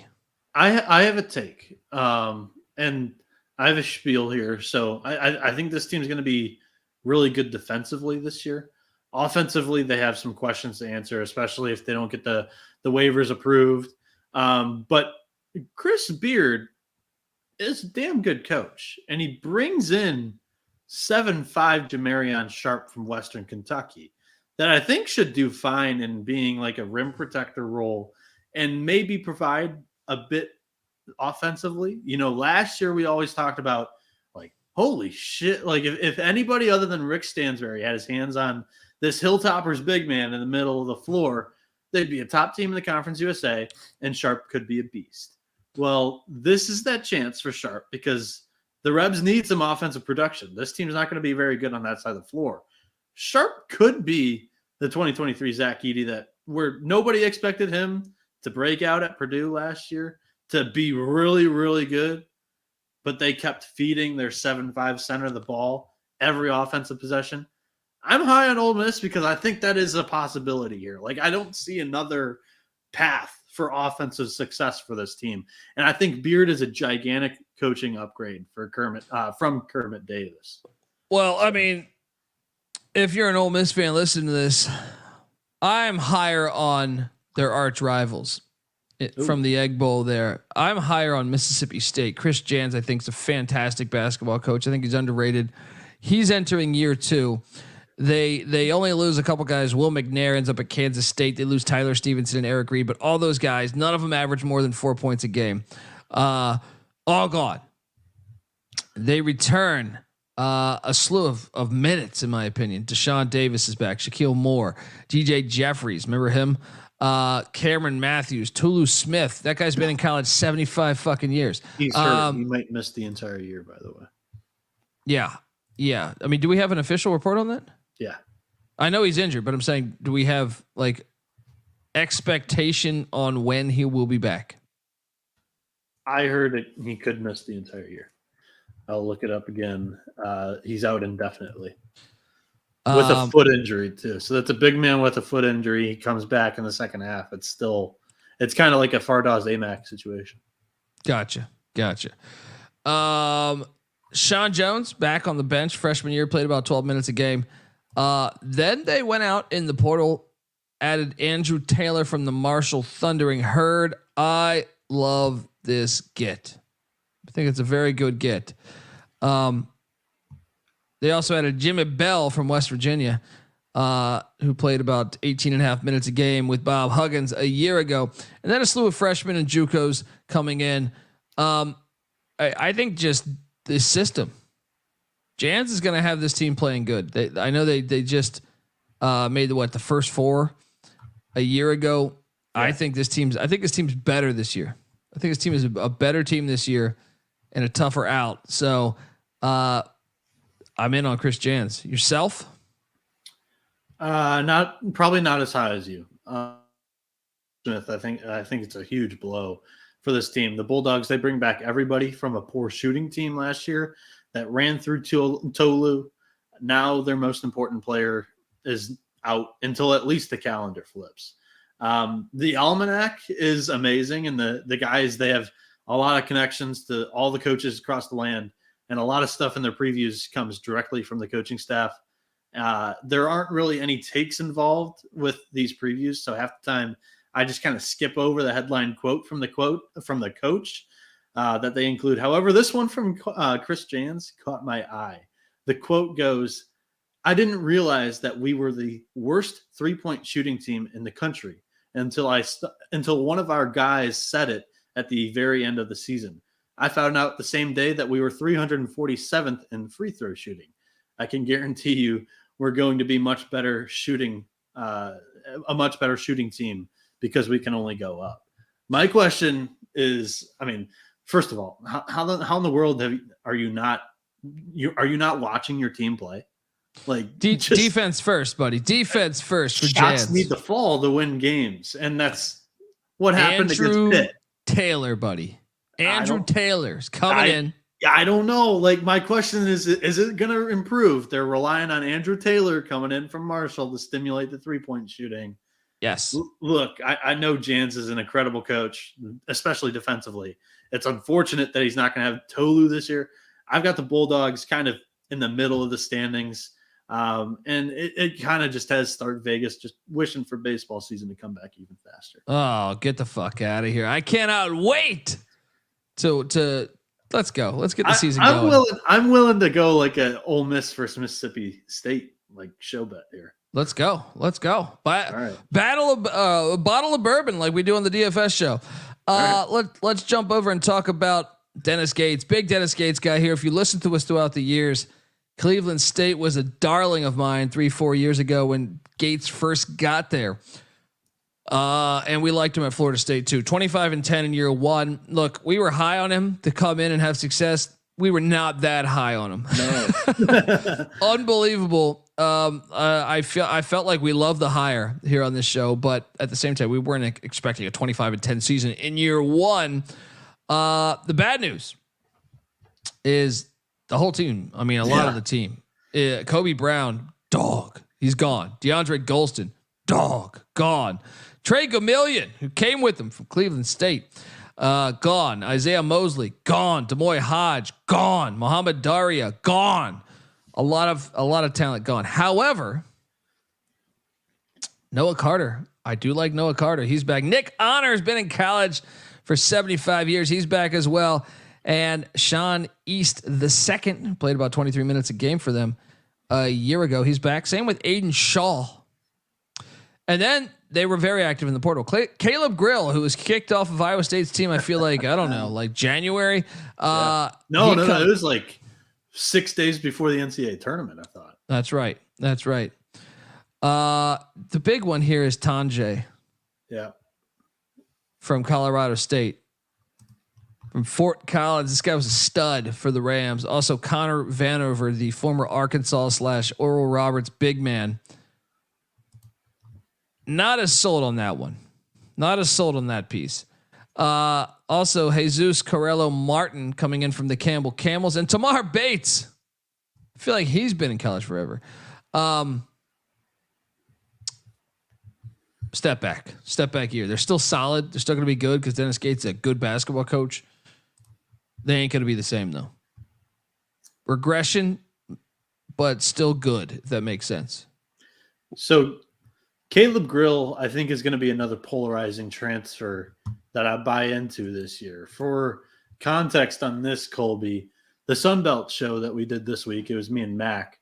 I have a take, and I have a spiel here. So I think this team is going to be really good defensively this year. Offensively, they have some questions to answer, especially if they don't get the waivers approved. But Chris Beard is a damn good coach, and he brings in 7'5" Jamarian Sharp from Western Kentucky that I think should do fine in being like a rim protector role and maybe provide a bit offensively. You know, last year we always talked about like, holy shit, like if anybody other than Rick Stansbury had his hands on this Hilltoppers big man in the middle of the floor, they'd be a top team in the Conference USA, and Sharp could be a beast. Well, this is that chance for Sharp because the Rebs need some offensive production. This team's not going to be very good on that side of the floor. Sharp could be the 2023 Zach Edey where nobody expected him to break out at Purdue last year, to be really, really good, but they kept feeding their 7'5" center the ball, every offensive possession. I'm high on Ole Miss because I think that is a possibility here. Like, I don't see another path for offensive success for this team. And I think Beard is a gigantic coaching upgrade for Kermit from Kermit Davis. Well, I mean, if you're an Ole Miss fan, listen to this. I'm higher on their arch rivals from the Egg Bowl there. I'm higher on Mississippi State. Chris Jans, I think, is a fantastic basketball coach. I think he's underrated. He's entering year 2. They only lose a couple guys. Will McNair ends up at Kansas State. They lose Tyler Stevenson and Eric Reed, but all those guys, none of them average more than 4 points a game. All gone. They return a slew of minutes, in my opinion. Deshaun Davis is back. Shaquille Moore, DJ Jeffries, remember him? Cameron Matthews, Tulu Smith. That guy's been in college 75 fucking years. He's hurt. He might miss the entire year, by the way. Yeah. Yeah. I mean, do we have an official report on that? Yeah. I know he's injured, but I'm saying, do we have like expectation on when he will be back? I heard it. He could miss the entire year. I'll look it up again. He's out indefinitely with a foot injury too. So that's a big man with a foot injury. He comes back in the second half. It's kind of like a Fardaws Amack situation. Gotcha. Sean Jones back on the bench, freshman year, played about 12 minutes a game. Then they went out in the portal, added Andrew Taylor from the Marshall Thundering Herd. I love this get. I think it's a very good get. They also added Jimmy Bell from West Virginia, who played about 18 and a half minutes a game with Bob Huggins a year ago. And then a slew of freshmen and JUCOs coming in. I think just this system, Jans is going to have this team playing good. I know they just made the first 4 a year ago. Yeah. I think this team's better this year. I think this team is a better team this year and a tougher out. So I'm in on Chris Jans. Yourself? Probably not as high as you. Smith, I think it's a huge blow for this team. The Bulldogs, they bring back everybody from a poor shooting team last year that ran through Tolu. Now their most important player is out until at least the calendar flips. The Almanac is amazing, and the guys, they have a lot of connections to all the coaches across the land, and a lot of stuff in their previews comes directly from the coaching staff. There aren't really any takes involved with these previews, so half the time I just kind of skip over the headline quote from the coach that they include. However, this one from Chris Jans caught my eye. The quote goes, "I didn't realize that we were the worst 3-point shooting team in the country until one of our guys said it at the very end of the season. I found out the same day that we were 347th in free throw shooting. I can guarantee you we're going to be a much better shooting team because we can only go up." My question is, I mean, first of all, how in the world are you not watching your team play? Like defense first, buddy. Defense first for shots Jans. Need to fall to win games, and that's what happened Andrew against Pitt. Taylor, buddy. Andrew Taylor's coming in. I don't know. Like, my question is it going to improve? They're relying on Andrew Taylor coming in from Marshall to stimulate the 3-point shooting. Yes. Look, I know Jans is an incredible coach, especially defensively. It's unfortunate that he's not going to have Tolu this year. I've got the Bulldogs kind of in the middle of the standings. And it kind of just has Start Vegas just wishing for baseball season to come back even faster. Oh, get the fuck out of here. I cannot wait to let's go. Let's get the season going. I'm willing to go like an Ole Miss versus Mississippi State, like show bet here. Let's go. All right. Bottle of bourbon like we do on the DFS show. Let's jump over and talk about Dennis Gates. Big Dennis Gates guy here. If you listen to us throughout the years, Cleveland State was a darling of mine 3-4 years ago when Gates first got there. And we liked him at Florida State too. 25-10 in year 1. Look, we were high on him to come in and have success. We were not that high on him. No. Unbelievable. I felt like we loved the hire here on this show, but at the same time, we weren't expecting a 25-10 season in year 1. The bad news is the whole team. I mean, a lot of the team Kobe Brown, dog. He's gone. DeAndre Golston, dog, gone. Trey Gamillion, who came with him from Cleveland State, gone. Isaiah Mosley, gone. Demoy Hodge, gone. Muhammad Daria, gone. A lot of talent gone. However, Noah Carter, I do like Noah Carter. He's back. Nick Honor's been in college for 75 years. He's back as well. And Sean East II played about 23 minutes a game for them a year ago. He's back. Same with Aiden Shaw. And then they were very active in the portal. Caleb Grill, who was kicked off of Iowa State's team, I feel like, I don't know, like January. No, it was like 6 days before the NCAA tournament, I thought. That's right. The big one here is Tanjay. Yeah. From Colorado State. From Fort Collins. This guy was a stud for the Rams. Also, Connor Vanover, the former Arkansas / Oral Roberts big man. Not as sold on that one. Not as sold on that piece. Also, Jesus Carrello Martin coming in from the Campbell Camels. And Tamar Bates. I feel like he's been in college forever. Step back year. They're still solid. They're still going to be good because Dennis Gates is a good basketball coach. They ain't going to be the same though. Regression, but still good, if that makes sense. So Caleb Grill, I think, is going to be another polarizing transfer that I buy into this year. For context on this, Colby, the Sun Belt show that we did this week, it was me and Mac.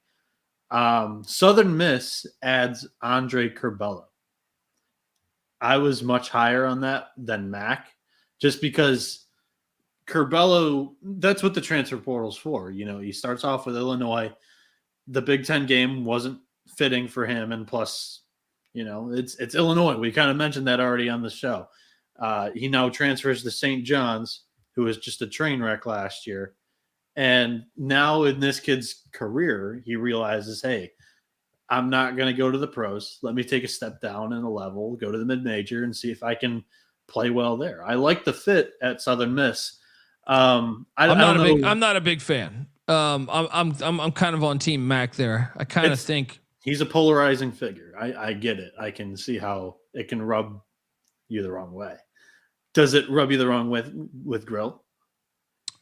Southern Miss adds Andre Curbelo. I was much higher on that than Mac, just because Curbelo, that's what the transfer portal's for. You know, he starts off with Illinois. The Big Ten game wasn't fitting for him. And plus, you know, it's Illinois. We kind of mentioned that already on the show. He now transfers to St. John's, who was just a train wreck last year. And now in this kid's career, he realizes, hey, I'm not going to go to the pros. Let me take a step down in a level, go to the mid-major and see if I can play well there. I like the fit at Southern Miss. I'm not a big fan. I'm kind of on team Mac there. I kind of think he's a polarizing figure. I get it. I can see how it can rub you the wrong way. Does it rub you the wrong way with Grill?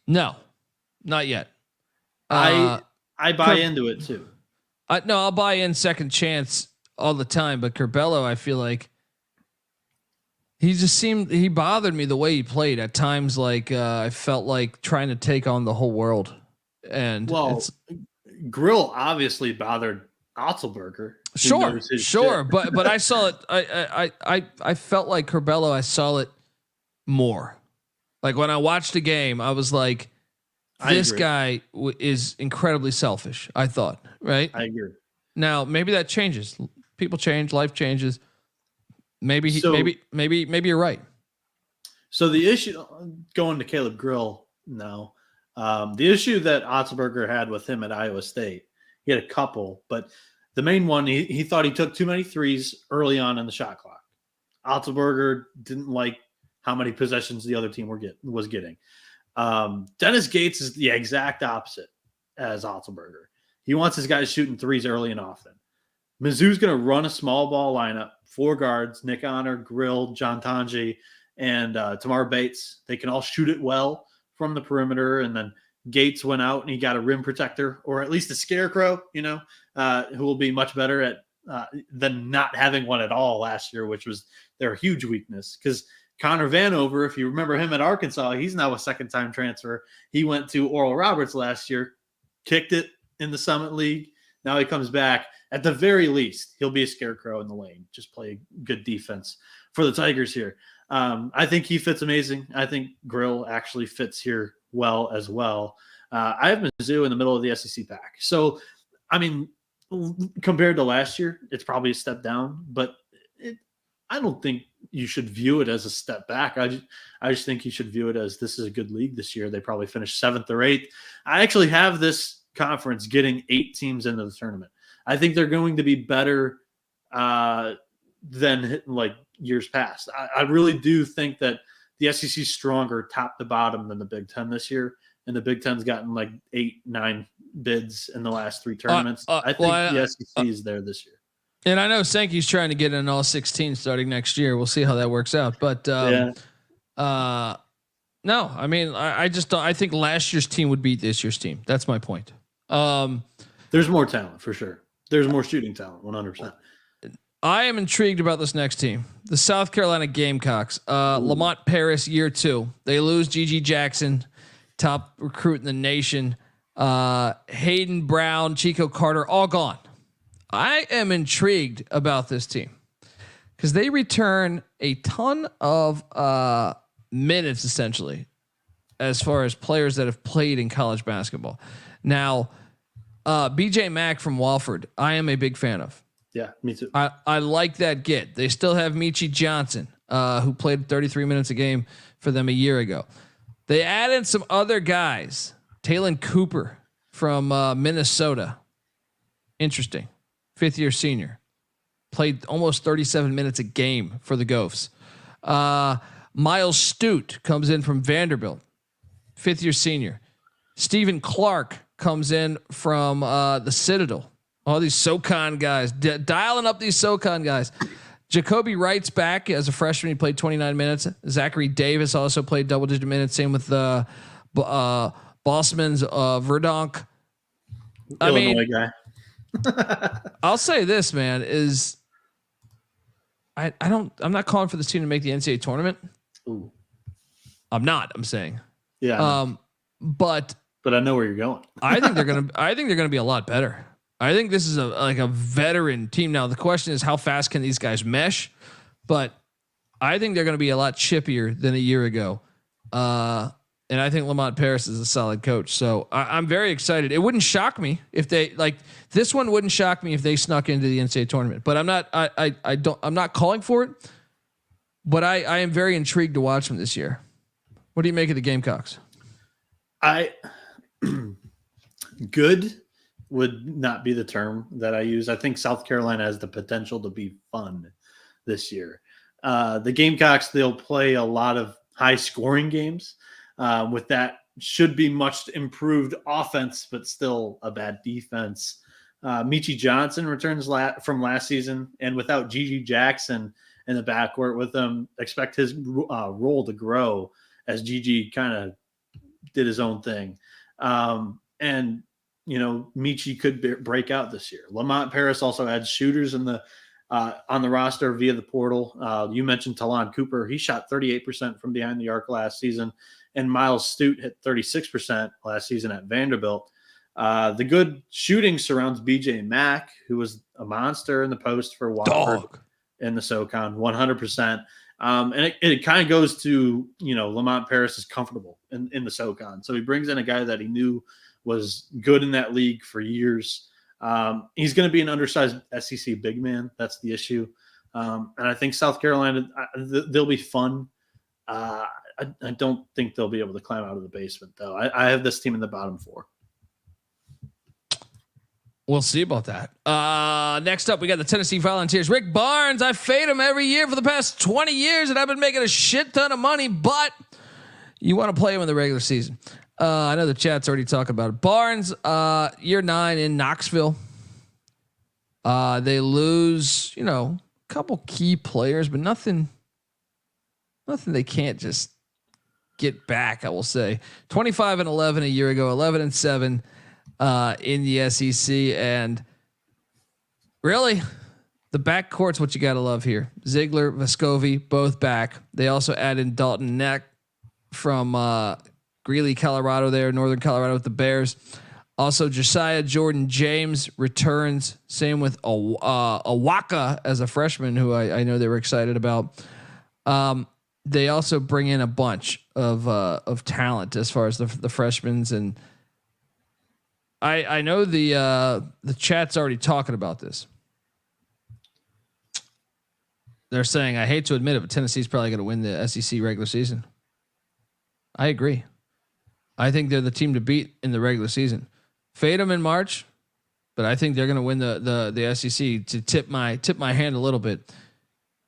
No, not yet. I buy into it too. No, I'll buy in second chance all the time, but Curbelo, I feel like he bothered me the way he played at times. Like I felt like trying to take on the whole world. And Grill obviously bothered Otzelberger. Sure. But I saw it. I felt like Curbelo, I saw it more. Like when I watched the game, I was like, this guy is incredibly selfish. I thought, right? I agree. Now maybe that changes. People change. Life changes. Maybe you're right. So the issue, going to Caleb Grill now, the issue that Otzelberger had with him at Iowa State, he had a couple, but the main one, he thought he took too many threes early on in the shot clock. Otzelberger didn't like how many possessions the other team was getting. Dennis Gates is the exact opposite as Otzelberger. He wants his guys shooting threes early and often. Mizzou's going to run a small ball lineup, 4 guards, Nick Honor, Grill, John Tanji, and Tamar Bates. They can all shoot it well from the perimeter. And then Gates went out and he got a rim protector, or at least a scarecrow, who will be much better at than not having one at all last year, which was their huge weakness. Because Connor Vanover, if you remember him at Arkansas, he's now a second-time transfer. He went to Oral Roberts last year, kicked it in the Summit League. Now he comes back. At the very least, he'll be a scarecrow in the lane. Just play good defense for the Tigers here. I think he fits amazing. I think Grill actually fits here well as well. I have Mizzou in the middle of the SEC pack. So, I mean, compared to last year, it's probably a step down, but I don't think you should view it as a step back. I just think you should view it as this is a good league this year. They probably finished 7th or 8th. I actually have this conference getting 8 teams into the tournament. I think they're going to be better than like years past. I really do think that the SEC is stronger top to bottom than the Big Ten this year. and the Big Ten's gotten like 8-9 bids in the last 3 tournaments. I think the SEC is there this year. And I know Sankey's trying to get in all 16 starting next year. We'll see how that works out. But no, I mean, I just don't. I think last year's team would beat this year's team. That's my point. There's more talent for sure. There's more shooting talent, 100%. I am intrigued about this next team, the South Carolina Gamecocks. Lamont Paris, year 2. They lose Gigi Jackson, top recruit in the nation. Hayden Brown, Chico Carter, all gone. I am intrigued about this team because they return a ton of minutes, essentially, as far as players that have played in college basketball. Now, BJ Mack from Wofford, I am a big fan of. Yeah, me too. I like that get. They still have Michi Johnson, who played 33 minutes a game for them a year ago. They added some other guys. Talon Cooper from Minnesota. Interesting. 5th-year senior. Played almost 37 minutes a game for the Gophers. Miles Stute comes in from Vanderbilt. 5th-year senior. Stephen Clark comes in from the Citadel. All these SoCon guys, dialing up these SoCon guys. Jacoby Wright's back as a freshman. He played 29 minutes. Zachary Davis also played double-digit minutes. Same with Bossman's Verdonk. Illinois guy. I'll say this, man, is I'm not calling for this team to make the NCAA tournament. Ooh. I'm not. I'm saying. Yeah. But I know where you're going. I think they're gonna be a lot better. I think this is a veteran team. Now the question is how fast can these guys mesh? But I think they're going to be a lot chippier than a year ago. And I think Lamont Paris is a solid coach. So I'm very excited. It wouldn't shock me if they this one wouldn't shock me if they snuck into the NCAA tournament. But I'm not calling for it. But I am very intrigued to watch them this year. What do you make of the Gamecocks? Good would not be the term that I use. I think South Carolina has the potential to be fun this year. The Gamecocks, they'll play a lot of high scoring games. With that should be much improved offense, but still a bad defense. Michi Johnson returns from last season, and without Gigi Jackson in the backcourt with them, expect his role to grow as Gigi kind of did his own thing. And Michi could break out this year. Lamont Paris also adds shooters in the on the roster via the portal. You mentioned Talon Cooper. He shot 38% from behind the arc last season, and Miles Stute hit 36% last season at Vanderbilt. The good shooting surrounds BJ Mack, who was a monster in the post for Wofford in the SoCon, 100%. And it kind of goes to, Lamont Paris is comfortable in the SoCon. So he brings in a guy that he knew was good in that league for years. He's going to be an undersized SEC big man. That's the issue. And I think South Carolina, they'll be fun. I don't think they'll be able to climb out of the basement, though. I have this team in the bottom 4. We'll see about that. Next up, we got the Tennessee Volunteers. Rick Barnes, I fade him every year for the past 20 years, and I've been making a shit ton of money, but you want to play him in the regular season. I know the chat's already talking about it. Barnes, year 9 in Knoxville. They lose, a couple key players, but nothing they can't just get back, I will say. 25-11 a year ago, 11-7 in the SEC, and really the backcourt's what you got to love here. Ziegler, Vescovi, both back. They also added Dalton Neck from Greeley, Colorado, there, Northern Colorado with the Bears. Also, Josiah Jordan James returns. Same with Awaka as a freshman, who I know they were excited about. They also bring in a bunch of talent as far as the freshmen, and I know the chat's already talking about this. They're saying, I hate to admit it, but Tennessee's probably going to win the SEC regular season. I agree. I think they're the team to beat in the regular season. Fade them in March, but I think they're going to win the SEC. To tip my hand a little bit,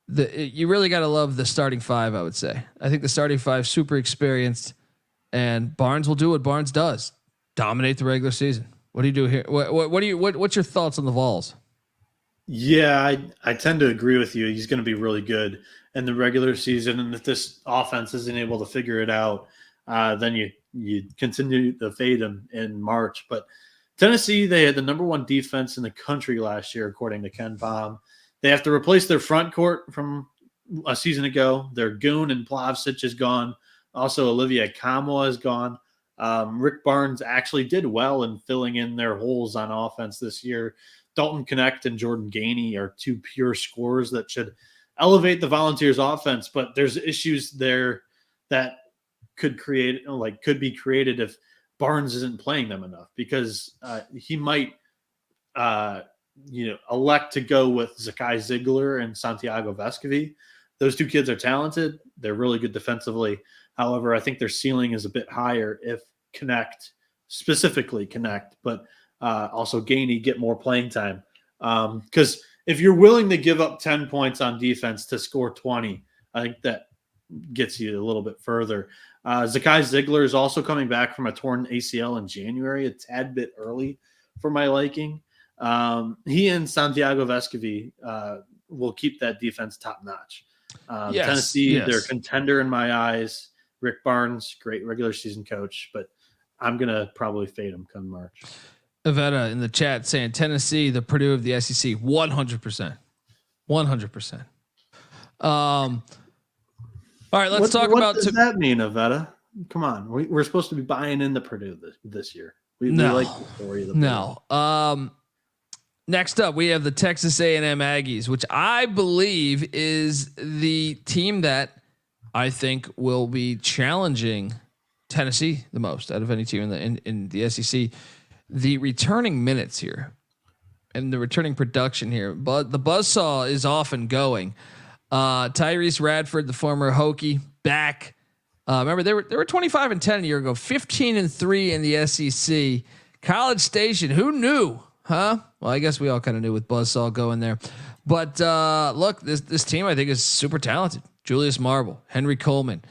you really got to love the starting 5. I would say. I think the starting 5 super experienced. and Barnes will do what Barnes does: dominate the regular season. What do you do here? What's your thoughts on the Vols? Yeah, I tend to agree with you. He's going to be really good in the regular season, and if this offense isn't able to figure it out, then you continue to fade him in March. But Tennessee, they had the number 1 defense in the country last year, according to Ken Pom. They have to replace their front court from a season ago. Their goon and Plavsic is gone. Also, Olivier Kamwa is gone. Rick Barnes actually did well in filling in their holes on offense this year. Dalton Connect and Jordan Gainey are 2 pure scorers that should elevate the Volunteers offense, but there's issues there that could be created if Barnes isn't playing them enough, because he might elect to go with Zakai Ziegler and Santiago Vescovi. Those 2 kids are talented. They're really good defensively. However, I think their ceiling is a bit higher if specifically Connect, but also Gainey get more playing time. Because if you're willing to give up 10 points on defense to score 20, I think that gets you a little bit further. Zakai Ziegler is also coming back from a torn ACL in January, a tad bit early for my liking. He and Santiago Vescovi will keep that defense top notch. Tennessee, they're a contender in my eyes. Rick Barnes, great regular season coach, but I'm going to probably fade him come March. Avetta in the chat saying Tennessee, the Purdue of the SEC, 100%. 100%. All right, let's talk about. What does that mean, Avetta? Come on, we're supposed to be buying into Purdue this year. We like the story of the No. Next up, we have the Texas A&M Aggies, which I believe is the team that I think will be challenging Tennessee the most out of any team in the SEC. The returning minutes here and the returning production here, but the buzzsaw is off and going. Tyrese Radford, the former Hokie, back. Remember they were 25-10 a year ago, 15-3 in the SEC. College Station, who knew? Huh? Well, I guess we all kind of knew with buzzsaw going there. But look, this team I think is super talented. Julius Marble, Henry Coleman,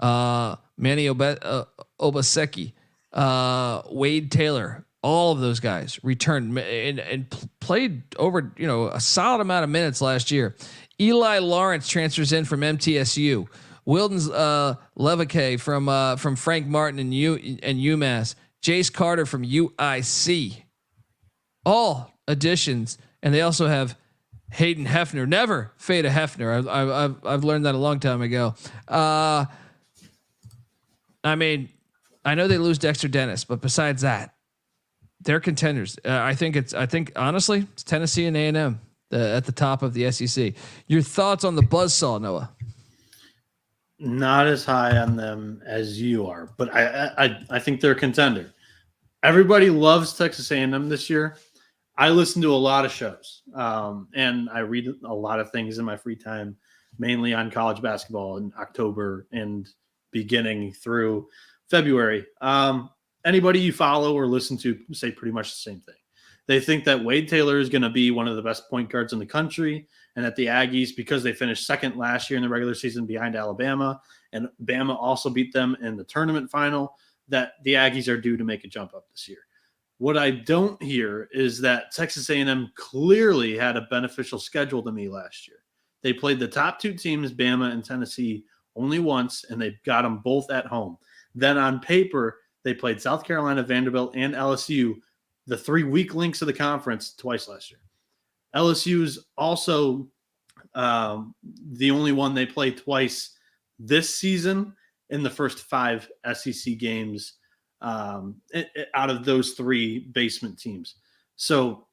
Manny Obaseki, Wade Taylor. All of those guys returned and played over, a solid amount of minutes last year. Eli Lawrence transfers in from MTSU. Wildens Levique from Frank Martin and UMass. Jace Carter from UIC. All additions, and they also have Hayden Hefner. Never fade a Hefner. I've learned that a long time ago. I mean, I know they lose Dexter Dennis, but besides that, they're contenders. I think honestly, it's Tennessee and A&M at the top of the SEC. Your thoughts on the buzzsaw, Noah? Not as high on them as you are, but I think they're a contender. Everybody loves Texas A&M this year. I listen to a lot of shows, and I read a lot of things in my free time, mainly on college basketball in October and beginning through February. Anybody you follow or listen to say pretty much the same thing. They think that Wade Taylor is going to be one of the best point guards in the country, and that the Aggies, because they finished second last year in the regular season behind Alabama, and Bama also beat them in the tournament final, that the Aggies are due to make a jump up this year. What I don't hear is that Texas A&M clearly had a beneficial schedule to me last year. They played the top 2 teams, Bama and Tennessee, only once, and they got them both at home. Then on paper, they played South Carolina, Vanderbilt, and LSU, the 3 weak links of the conference, twice last year. LSU's also the only one they played twice this season in the first 5 SEC games out of those 3 basement teams. So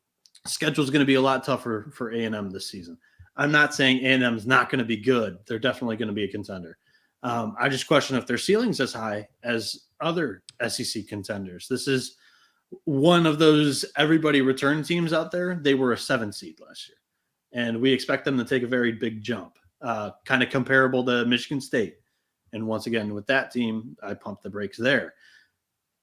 schedule is going to be a lot tougher for A&M this season. I'm not saying A&M is not going to be good. They're definitely going to be a contender. I just question if their ceiling's as high as other SEC contenders. This is one of those everybody return teams out there. They were a 7 seed last year, and we expect them to take a very big jump, kind of comparable to Michigan State. And once again, with that team, I pumped the brakes there.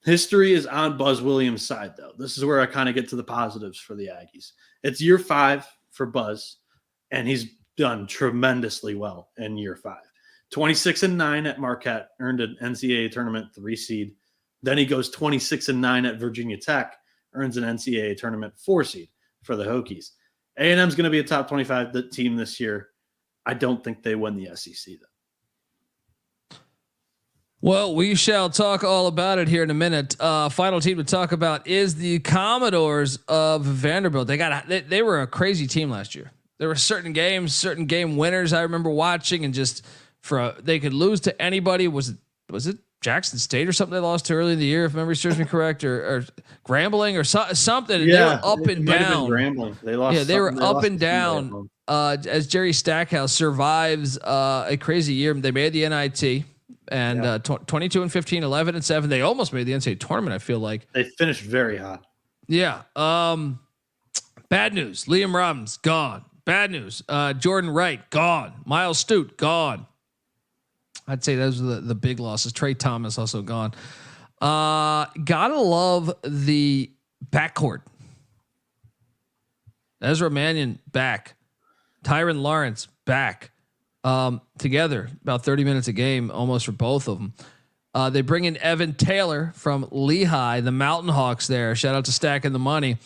History is on Buzz Williams' side, though. This is where I kind of get to the positives for the Aggies. It's year 5 for Buzz, and he's done tremendously well in year 5. 26-9 at Marquette, earned an NCAA tournament 3 seed. Then he goes 26-9 at Virginia Tech, earns an NCAA tournament 4 seed for the Hokies. A&M's going to be a top 25 team this year. I don't think they win the SEC though. Well, we shall talk all about it here in a minute. Final team to talk about is the Commodores of Vanderbilt. They were a crazy team last year. There were certain game winners I remember watching, and just they could lose to anybody. Was it Jackson State or something they lost to early in the year, if memory serves me correct, or Grambling or something? Yeah, they were up and down. Grambling. They lost. Yeah, they were up and down. As Jerry Stackhouse survives a crazy year, they made the NIT. And 22-15, 11-7. They almost made the NCAA tournament. I feel like they finished very hot. Yeah. Bad news. Liam Robbins gone. Bad news. Jordan Wright gone. Miles Stute gone. I'd say those are the big losses. Trey Thomas also gone. Gotta love the backcourt. Ezra Mannion back. Tyron Lawrence back. Together about 30 minutes a game almost for both of them. They bring in Evan Taylor from Lehigh, the Mountain Hawks there. Shout out to Stacking the Money.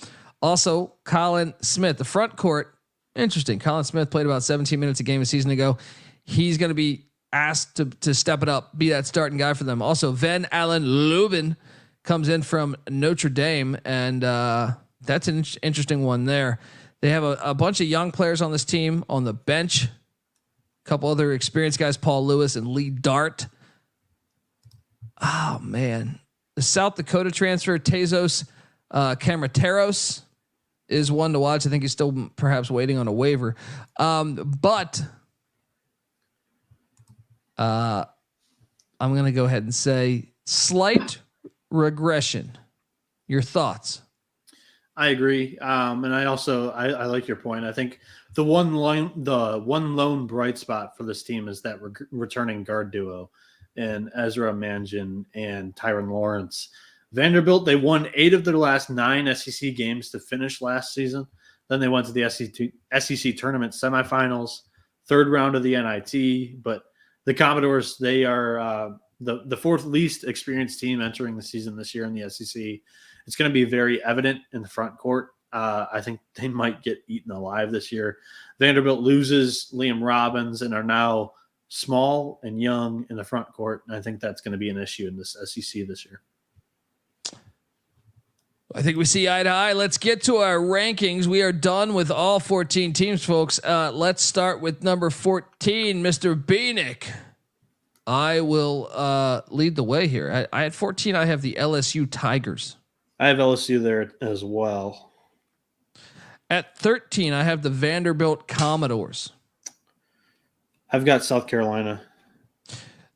Also, Colin Smith, the front court. Interesting. Colin Smith played about 17 minutes a game a season ago. He's going to be asked to step it up, be that starting guy for them. Also, Van Allen Lubin comes in from Notre Dame, and that's an interesting one there. They have a bunch of young players on this team on the bench. Couple other experienced guys, Paul Lewis and Lee Dart. Oh man, the South Dakota transfer, Tezos Camateros, is one to watch. I think he's still perhaps waiting on a waiver. But I'm going to go ahead and say slight regression. Your thoughts? I agree. And I also, I like your point. I think the one lone bright spot for this team is that returning guard duo and Ezra Mannion and Tyron Lawrence. Vanderbilt, they won 8 of their last 9 SEC games to finish last season. Then they went to the SEC tournament semifinals, 3rd round of the NIT. But the Commodores, they are the 4th least experienced team entering the season this year in the SEC. It's going to be very evident in the front court. I think they might get eaten alive this year. Vanderbilt loses Liam Robbins and are now small and young in the front court. And I think that's going to be an issue in this SEC this year. I think we see eye to eye. Let's get to our rankings. We are done with all 14 teams, folks. Let's start with number 14, Mr. Beanick. I will lead the way here. I had 14. I have the LSU Tigers. I have LSU there as well. At 13, I have the Vanderbilt Commodores. I've got South Carolina.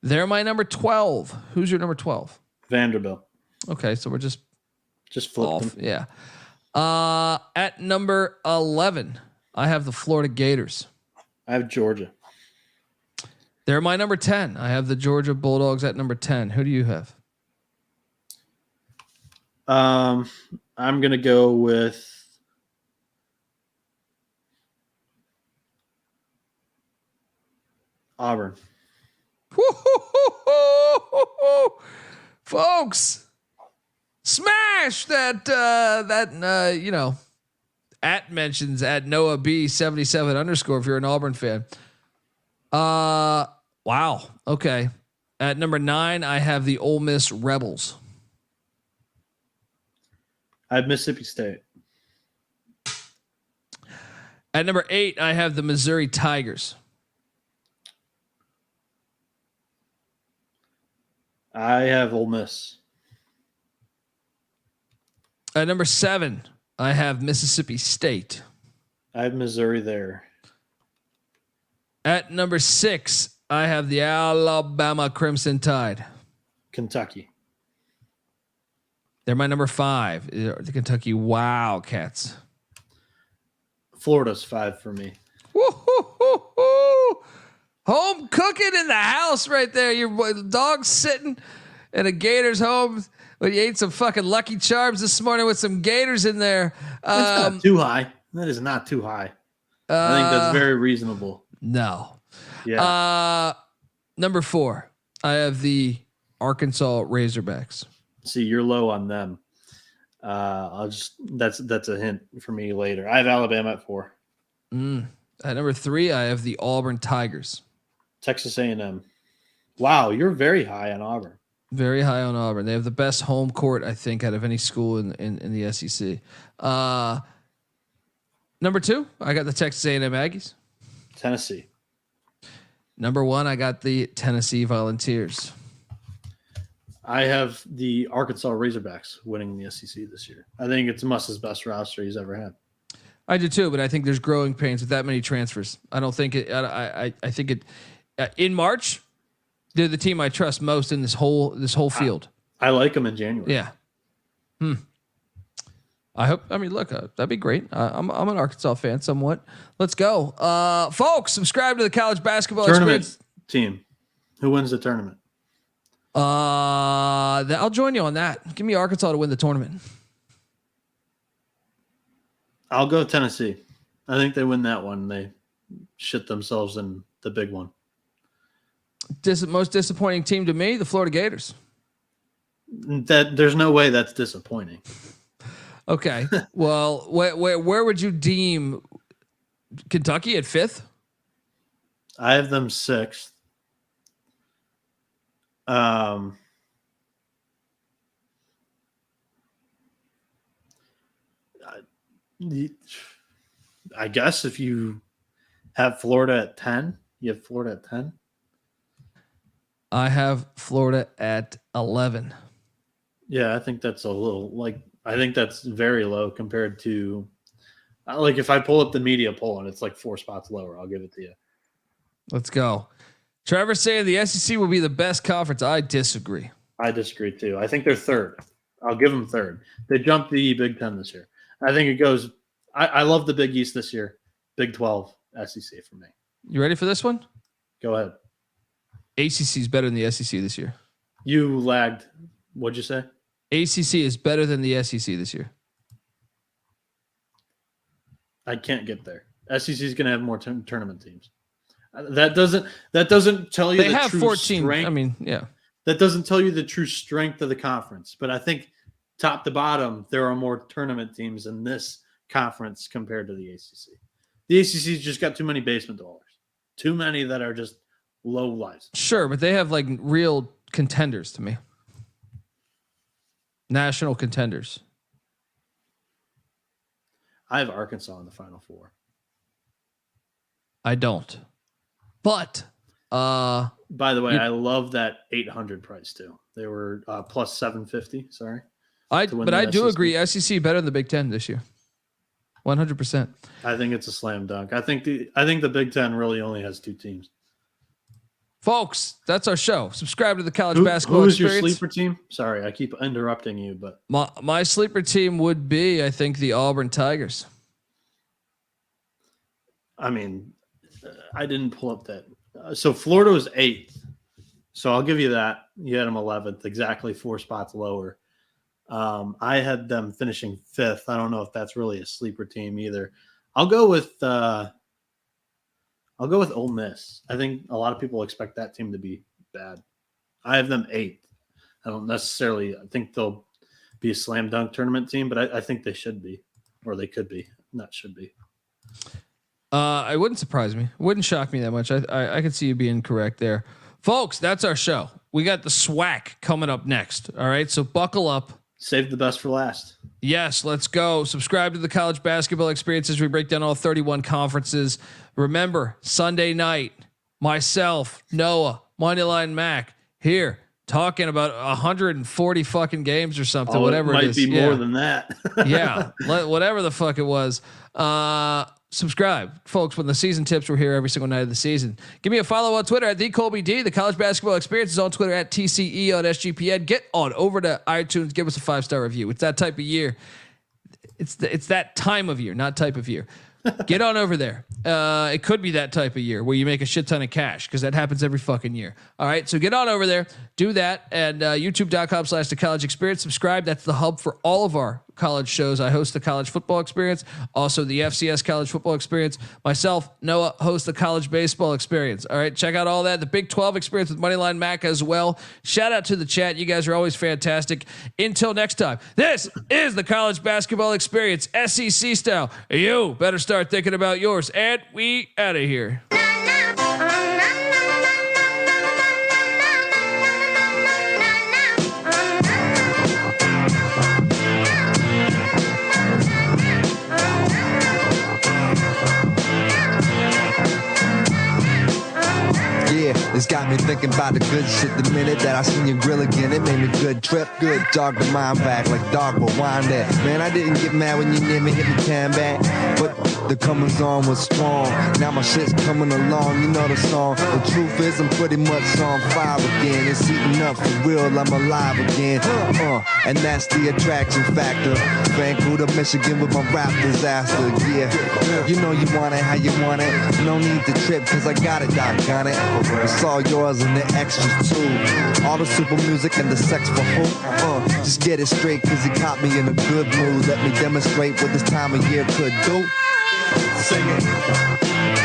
They're my number 12. Who's your number 12? Vanderbilt. Okay, so we're just flip off. them. Yeah. At number 11, I have the Florida Gators. I have Georgia. They're my number 10. I have the Georgia Bulldogs at number 10. Who do you have? I'm going to go with Auburn. Folks, smash that at mentions at Noah B77 _ if you're an Auburn fan. Wow. Okay. At number 9, I have the Ole Miss Rebels. I have Mississippi State. At number 8, I have the Missouri Tigers. I have Ole Miss. At number 7, I have Mississippi State. I have Missouri there. At number 6, I have the Alabama Crimson Tide. Kentucky. They're my number 5. The Kentucky Wildcats. Florida's 5 for me. Woo-hoo-hoo-hoo. Home cooking in the house right there. Your dog's sitting in a Gators home. When you ate some fucking Lucky Charms this morning with some Gators in there. That's not too high. That is not too high. I think that's very reasonable. No. Yeah. Number 4, I have the Arkansas Razorbacks. See, you're low on them. That's a hint for me later. I have Alabama at 4. At number 3, I have the Auburn Tigers. Texas A&M. Wow, you're very high on Auburn. Very high on Auburn. They have the best home court, I think, out of any school in the SEC. Number 2, I got the Texas A&M Aggies. Tennessee. Number 1, I got the Tennessee Volunteers. I have the Arkansas Razorbacks winning the SEC this year. I think it's Muss's best roster he's ever had. I do too, but I think there's growing pains with that many transfers. I don't think it. I think it. In March, they're the team I trust most in this whole field. I like them in January. Yeah. I hope. I mean, look, that'd be great. I'm an Arkansas fan, somewhat. Let's go, folks. Subscribe to the College Basketball Tournament Experience team. Who wins the tournament? I'll join you on that. Give me Arkansas to win the tournament. I'll go Tennessee. I think they win that one. They shit themselves in the big one. Most disappointing team to me, the Florida Gators. That there's no way that's disappointing. Okay. Well, where would you deem Kentucky at 5th? I have them 6th. I guess if you have Florida at 10, you have Florida at 10. I have Florida at 11. Yeah, I think that's a little I think that's very low compared to if I pull up the media poll and it's like 4 spots lower, I'll give it to you. Let's go. Trevor saying the SEC will be the best conference. I disagree. I disagree too. I think they're 3rd. I'll give them 3rd. They jumped the Big Ten this year. I think it goes. I love the Big East this year. Big 12, SEC for me. You ready for this one? Go ahead. ACC is better than the SEC this year. You lagged. What'd you say? ACC is better than the SEC this year. I can't get there. SEC is going to have more tournament teams. That doesn't tell you they the have true 14. strength. I mean, yeah. That doesn't tell you the true strength of the conference. But I think top to bottom, there are more tournament teams in this conference compared to the ACC. The ACC's just got too many basement dwellers. Too many that are just low lives. Sure, but they have real contenders to me. National contenders. I have Arkansas in the Final Four. I don't. But by the way, I love that 800 price too. They were plus 750. Sorry. I do agree. SEC better than the Big Ten this year. 100%. I think it's a slam dunk. I think the Big Ten really only has 2 teams. Folks, that's our show. Subscribe to the College Basketball Who's Experience. your sleeper team? Sorry, I keep interrupting you, but my sleeper team would be, I think, the Auburn Tigers. I mean, I didn't pull up that. So Florida was 8th. So I'll give you that. You had them 11th, exactly 4 spots lower. I had them finishing 5th. I don't know if that's really a sleeper team either. I'll go with Ole Miss. I think a lot of people expect that team to be bad. I have them 8th. I don't necessarily think they'll be a slam dunk tournament team, but I think they should be, or they could be. Not should be. It wouldn't surprise me. It wouldn't shock me that much. I could see you being correct there. Folks, that's our show. We got the SWAC coming up next. All right, so buckle up. Save the best for last. Yes, let's go. Subscribe to the College Basketball Experience as we break down all 31 conferences. Remember, Sunday night, myself, Noah, Moneyline Mac, here talking about 140 fucking games or something, whatever it is. Might be more than that. Yeah, whatever the fuck it was. Subscribe, folks. When the season tips, we're here every single night of the season. Give me a follow on Twitter at @TheColbyD. The College Basketball Experience is on Twitter at TCE on SGPN. Get on over to iTunes. Give us a 5-star review. It's that type of year. It's that time of year, not type of year. Get on over there. It could be that type of year where you make a shit ton of cash because that happens every fucking year. All right, so get on over there, do that, and YouTube.com/The College Experience. Subscribe. That's the hub for all of our college shows. I host the College Football Experience, also the FCS College Football Experience. Myself, Noah, host the College Baseball Experience. All right, check out all that. The Big 12 Experience with Moneyline Mac as well. Shout out to the chat. You guys are always fantastic. Until next time, this is the College Basketball Experience, SEC style. You better start thinking about yours. And we out of here. It's got me thinking about the good shit the minute that I seen your grill again. It made me good trip, good dog the mind back like dog will wind that. Man, I didn't get mad when you never hit me tan back, but the comings on was strong. Now my shit's coming along, you know the song. The truth is I'm pretty much on fire again. It's heating up for real, I'm alive again. And that's the attraction factor. Vancouver, Michigan with my rap disaster, yeah. You know you want it how you want it. No need to trip cause I got it, doggone it. It's all yours and the extras too. All the super music and the sex for who? Just get it straight cause he caught me in a good mood. Let me demonstrate what this time of year could do. Sing it.